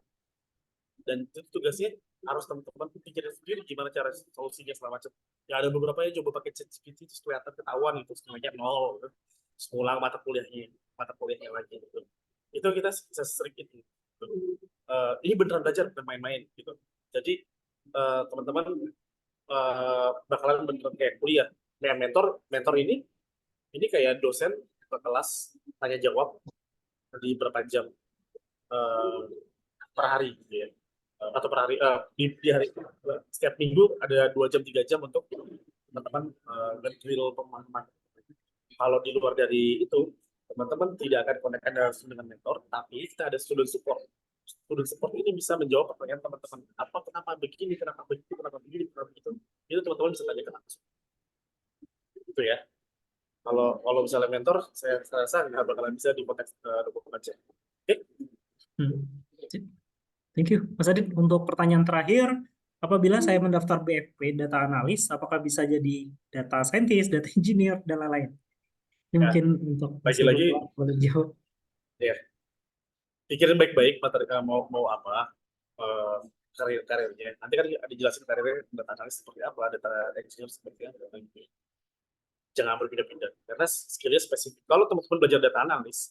[SPEAKER 3] Dan itu tugasnya harus teman-teman pikirin sendiri gimana cara solusinya segala macam. Ya ada beberapa yang coba pakai ChatGPT terus kelihatan ketahuan itu setengahnya nol. Terus ngulang mata kuliahnya lagi gitu. Itu kita bisa sering itu. Ini beneran belajar, bukan main-main gitu. Jadi teman-teman bakalan beneran kayak kuliah. Kayak mentor ini kayak dosen ke kelas tanya jawab di berapa jam per hari gitu ya. Atau per hari di hari setiap minggu ada 2 jam 3 jam untuk teman-teman nge-drill pemahaman. Kalau di luar dari itu teman-teman tidak akan konekkan langsung dengan mentor, tapi kita ada student support. student support ini bisa menjawab pertanyaan teman-teman. Kenapa begini, kenapa begitu, kenapa begini, kenapa begitu. Itu teman-teman bisa tanyakan langsung. Gitu ya. Kalau misalnya mentor, saya rasa nggak bakalan bisa di konteks dokumen aja. Oke?
[SPEAKER 1] Thank you, Mas Adit. Untuk pertanyaan terakhir, apabila saya mendaftar BFP data analis, apakah bisa jadi data scientist, data engineer, dan lain-lain? Ini
[SPEAKER 3] Ya,
[SPEAKER 1] mungkin untuk Mas
[SPEAKER 3] lagi-lagi,
[SPEAKER 1] Ibu boleh jawab.
[SPEAKER 3] ya, pikirin baik-baik materi mau apa karirnya. Nanti kan dijelasin karirnya data analis seperti apa, data engineer seperti apa. Jangan berpindah-pindah karena skillnya spesifik. Kalau teman-teman belajar data analis,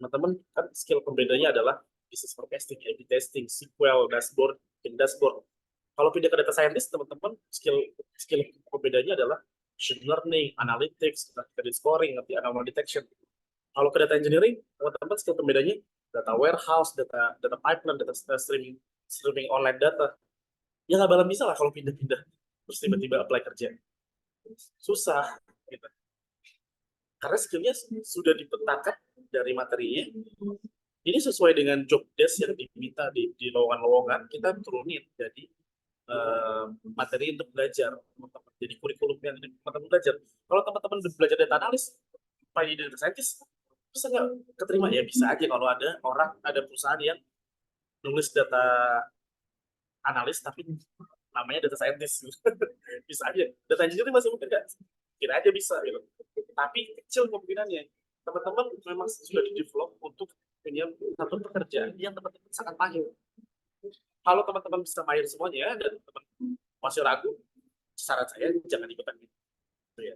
[SPEAKER 3] teman-teman kan skill pembedanya adalah business forecasting, A/B testing, SQL, dashboard, dashboard. Kalau pindah ke data scientist, teman-teman skill pembedanya adalah machine learning, analytics, credit scoring, nanti anomaly detection. Kalau ke data engineering, teman-teman skill pembedanya data warehouse, data pipeline, data streaming online data. Ya nggak bakal bisa lah kalau pindah-pindah terus tiba-tiba apply kerja. Susah gitu. Karena skillnya sudah dipetakan dari materinya. Ini sesuai dengan job desk yang diminta di lowongan-lowongan, kita turunin jadi materi untuk belajar, jadi kurikulum yang teman-teman belajar. Kalau teman-teman belajar data analis, jadi data scientist, bisa nggak keterima? Ya bisa aja kalau ada perusahaan yang nulis data analis tapi namanya data scientist. Bisa aja. Data engineering masih mungkin nggak, kira aja bisa gitu. Tapi kecil kemungkinannya. Teman-teman memang sudah di-develop untuk punya satu pekerjaan yang teman-teman sangat mahir. Kalau teman-teman bisa mahir semuanya dan teman-teman masih ragu, saran saya jangan ikutan gitu. Ya.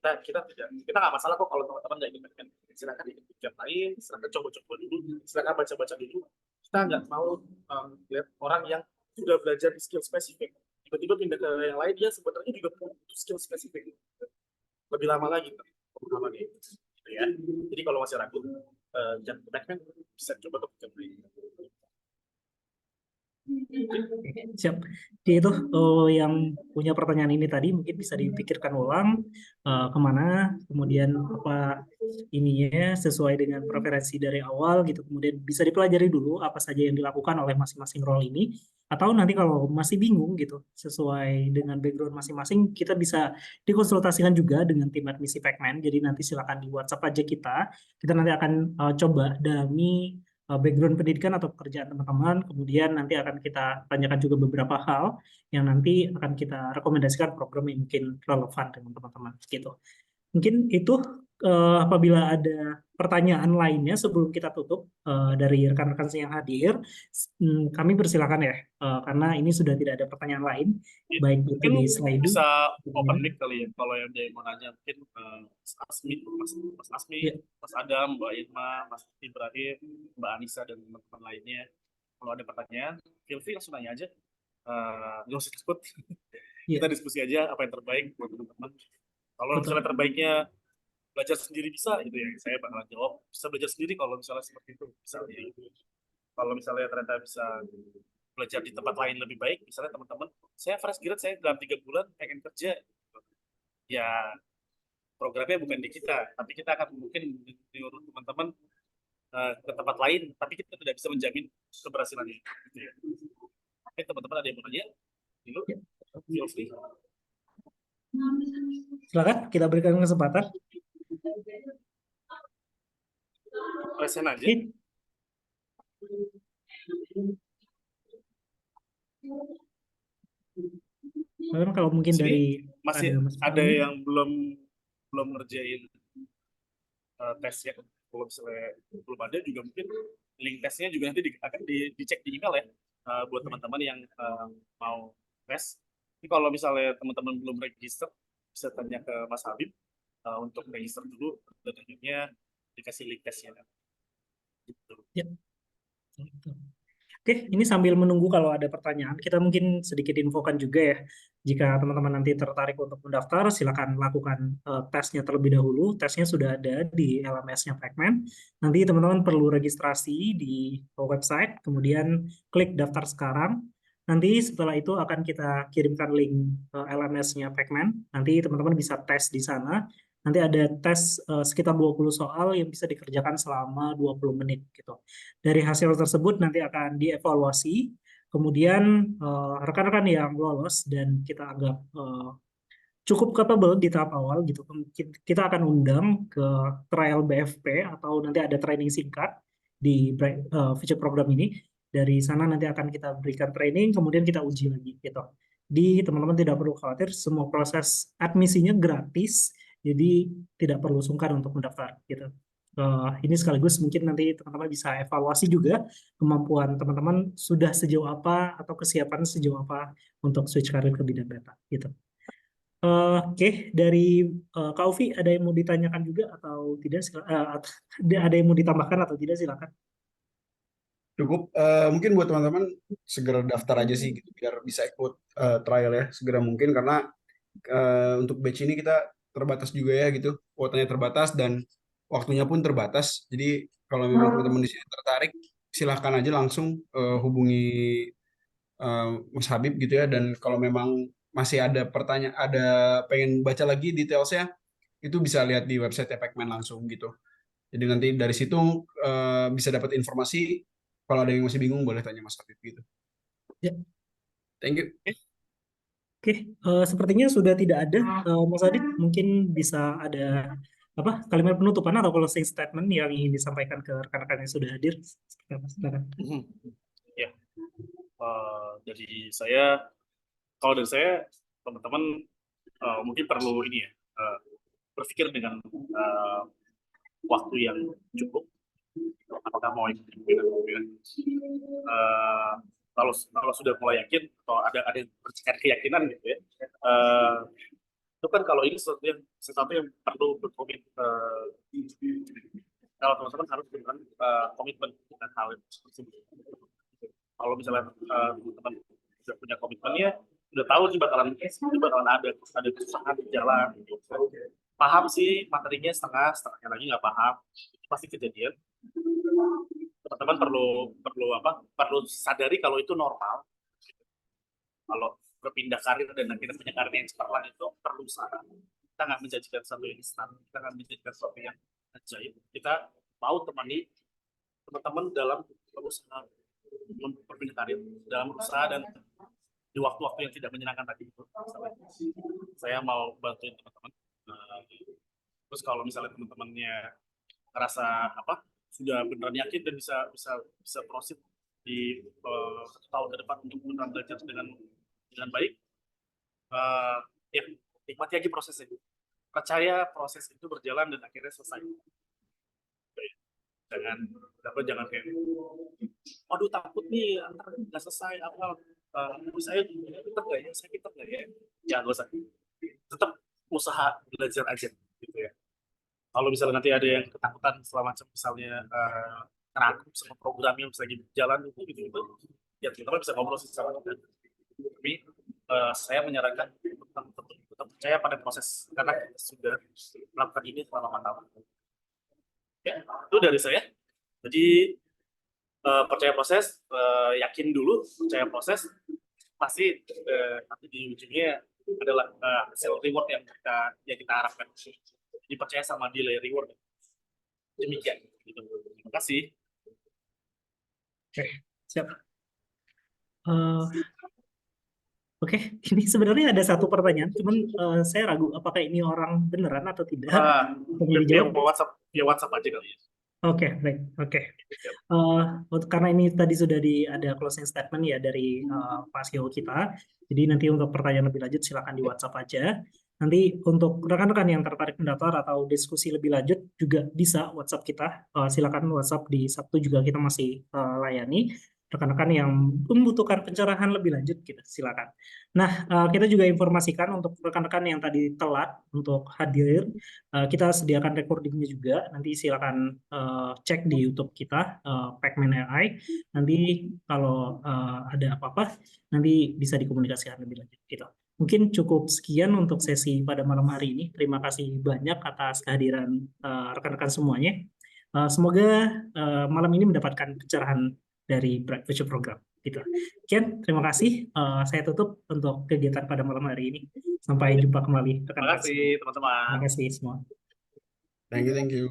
[SPEAKER 3] Kita nggak masalah kok kalau teman-teman nggak ikutan. Silakan ikut yang lain, silakan coba-coba dulu, silakan baca-baca dulu. Kita nggak mau lihat orang yang sudah belajar di skill spesifik, tiba-tiba pindah ke yang lain, dia sebenarnya juga butuh skill spesifik. Lebih lama lagi, gitu ya. Jadi kalau masih ragu, jangan backman, bisa coba ke lain.
[SPEAKER 1] Siap. Jadi itu yang punya pertanyaan ini tadi mungkin bisa dipikirkan ulang kemana, kemudian apa ininya sesuai dengan preferensi dari awal gitu. Kemudian bisa dipelajari dulu apa saja yang dilakukan oleh masing-masing role ini. Atau nanti kalau masih bingung gitu, sesuai dengan background masing-masing, kita bisa dikonsultasikan juga dengan tim admisi Pacman. Jadi nanti silakan di WhatsApp aja kita. Kita nanti akan coba dalami background pendidikan atau pekerjaan teman-teman, kemudian nanti akan kita tanyakan juga beberapa hal yang nanti akan kita rekomendasikan program yang mungkin relevan dengan teman-teman gitu. Mungkin itu apabila ada pertanyaan lainnya sebelum kita tutup dari rekan-rekan yang hadir, kami persilakan ya, karena ini sudah tidak ada pertanyaan lain, baik itu
[SPEAKER 3] Mungkin
[SPEAKER 1] di slide
[SPEAKER 3] bisa open mic kali ya, kalau yang dia mau nanya mungkin Mas Asmi,
[SPEAKER 1] Ya.
[SPEAKER 3] Mas Adam, Mbak Irma, Mas Ibrahim, Mbak Anissa dan teman-teman lainnya. Kalau ada pertanyaan, feel free langsung nanya aja. Nggak usah takut.
[SPEAKER 1] Ya.
[SPEAKER 3] Kita diskusi aja apa yang terbaik buat teman-teman. Kalau
[SPEAKER 1] Betul.
[SPEAKER 3] misalnya terbaiknya belajar sendiri bisa, gitu ya, saya bakalan jawab bisa belajar sendiri kalau misalnya seperti itu. Misalnya, kalau misalnya ternyata bisa belajar di tempat lain lebih baik, misalnya teman-teman, saya fresh grad, saya dalam 3 bulan pengen kerja, ya programnya bukan di kita, tapi kita akan mungkin diurut teman-teman ke tempat lain, tapi kita tidak bisa menjamin keberhasilannya. Gitu ya. Oke, teman-teman ada yang mau nanya? Dulu, feel free.
[SPEAKER 1] Silakan, kita berikan kesempatan.
[SPEAKER 3] Present aja.
[SPEAKER 1] Memang kalau mungkin
[SPEAKER 3] Sini,
[SPEAKER 1] dari
[SPEAKER 3] masih ada yang belum ngerjain tesnya. Kalau misalnya belum ada juga mungkin link tesnya juga nanti akan dicek di email ya buat teman-teman yang mau tes. Jadi kalau misalnya teman-teman belum register, bisa tanya ke Mas Habib untuk register dulu, dan akhirnya dikasih link tesnya. Gitu.
[SPEAKER 1] Ya. Oke, ini sambil menunggu kalau ada pertanyaan, kita mungkin sedikit infokan juga ya. Jika teman-teman nanti tertarik untuk mendaftar, silakan lakukan tesnya terlebih dahulu. Tesnya sudah ada di LMS-nya Pacman. Nanti teman-teman perlu registrasi di website, kemudian klik daftar sekarang. Nanti setelah itu akan kita kirimkan link LMS-nya Pacman. Nanti teman-teman bisa tes di sana. nanti ada tes sekitar 20 soal yang bisa dikerjakan selama 20 menit gitu. Dari hasil tersebut nanti akan dievaluasi, kemudian rekan-rekan yang lolos dan kita anggap cukup capable di tahap awal gitu. Kita akan undang ke trial BFP atau nanti ada training singkat di future program ini. Dari sana nanti akan kita berikan training, kemudian kita uji lagi gitu. Di teman-teman tidak perlu khawatir, semua proses admisinya gratis, jadi tidak perlu sungkan untuk mendaftar gitu. Ini sekaligus mungkin nanti teman-teman bisa evaluasi juga kemampuan teman-teman sudah sejauh apa atau kesiapan sejauh apa untuk switch karir ke bidang data gitu. Oke, dari Kak Ufi ada yang mau ditanyakan juga atau tidak? Ada yang mau ditambahkan atau tidak? Silakan.
[SPEAKER 2] Cukup mungkin buat teman-teman segera daftar aja sih gitu, biar bisa ikut trial ya segera mungkin, karena untuk batch ini kita terbatas juga ya gitu, kuotanya terbatas dan waktunya pun terbatas. Jadi kalau memang teman-teman di sini tertarik, silahkan aja langsung hubungi Mas Habib gitu ya. Dan kalau memang masih ada pertanyaan, ada pengen baca lagi detailsnya, itu bisa lihat di website Pacman langsung gitu. Jadi nanti dari situ bisa dapat informasi. Kalau ada yang masih bingung boleh tanya Mas Habib gitu.
[SPEAKER 1] Ya.
[SPEAKER 2] Thank you.
[SPEAKER 1] Oke, sepertinya sudah tidak ada. Mas Adit, mungkin bisa ada apa kalimat penutupan atau closing statement yang ingin disampaikan ke rekan-rekan yang sudah hadir. Silakan.
[SPEAKER 3] Ya, dari saya, kalau dari saya, teman-teman mungkin perlu ini ya, berpikir dengan waktu yang cukup. Apakah mau ikut kalau sudah mulai yakin atau ada yang keyakinan gitu ya, itu kan kalau ini sesuatu yang perlu berkomit, kalau teman-teman harus benar komitmen dengan hal tersebut. Kalau misalnya teman-teman sudah punya komitmennya, udah tahu sih bakalan ada kesusahan di jalan gitu. Paham sih materinya setengahnya lagi nggak paham, itu pasti kejadian. Teman-teman perlu sadari kalau itu normal. Kalau berpindah karir dan kita punya karir yang cemerlang itu perlu usaha. Kita nggak menjanjikan sesuatu yang instan, kita nggak menjanjikan sesuatu yang ajaib. Kita mau temani teman-teman dalam berusaha berpindah karir, dalam usaha dan di waktu-waktu yang tidak menyenangkan tadi itu. Saya mau bantuin teman-teman. Terus kalau misalnya teman-temannya ngerasa sudah beneran yakin dan bisa proceed di 1 tahun ke depan untuk beneran belajar dengan baik, ya nikmati aja prosesnya. Percaya proses itu berjalan dan akhirnya selesai. Jangan kayak, aduh takut nih antar nggak selesai saya pinter nggak ya, ya nggak usah, tetap usaha belajar aja gitu ya. Kalau misalnya nanti ada yang ketakutan selama misalnya ngerangkum sama program yang lagi jalan itu ya teman-teman bisa ngobrol sama kita. Tapi saya menyarankan tetap percaya pada proses karena kita sudah melakukan ini selama 4 tahun. Ya, itu dari saya. Jadi percaya proses, yakin dulu, percaya proses, pasti nanti di ujungnya adalah hasil reward yang kita harapkan. Jadi percaya sama delay reward. Demikian. Gitu. Terima kasih.
[SPEAKER 1] Oke, siap. Oke, ini sebenarnya ada satu pertanyaan, cuman saya ragu apakah ini orang beneran atau tidak.
[SPEAKER 3] Via WhatsApp aja kali ya.
[SPEAKER 1] Oke, baik. Oke. Karena ini tadi sudah ada closing statement ya dari Pak CEO kita, jadi nanti untuk pertanyaan lebih lanjut silakan di WhatsApp aja. Nanti untuk rekan-rekan yang tertarik mendaftar atau diskusi lebih lanjut juga bisa WhatsApp kita. Silakan WhatsApp di Sabtu juga kita masih layani. Rekan-rekan yang membutuhkan pencerahan lebih lanjut, kita silakan. Nah, kita juga informasikan untuk rekan-rekan yang tadi telat untuk hadir, kita sediakan recordingnya juga. Nanti silakan cek di YouTube kita, Pacman AI. Nanti kalau ada apa-apa, nanti bisa dikomunikasikan lebih lanjut. Gitu. Mungkin cukup sekian untuk sesi pada malam hari ini. Terima kasih banyak atas kehadiran rekan-rekan semuanya. Semoga malam ini mendapatkan pencerahan dari Bright Future Program. Gitu. Sekian, terima kasih. Saya tutup untuk kegiatan pada malam hari ini. Sampai jumpa kembali.
[SPEAKER 3] Terima kasih teman-teman.
[SPEAKER 1] Terima kasih semua.
[SPEAKER 2] Thank you.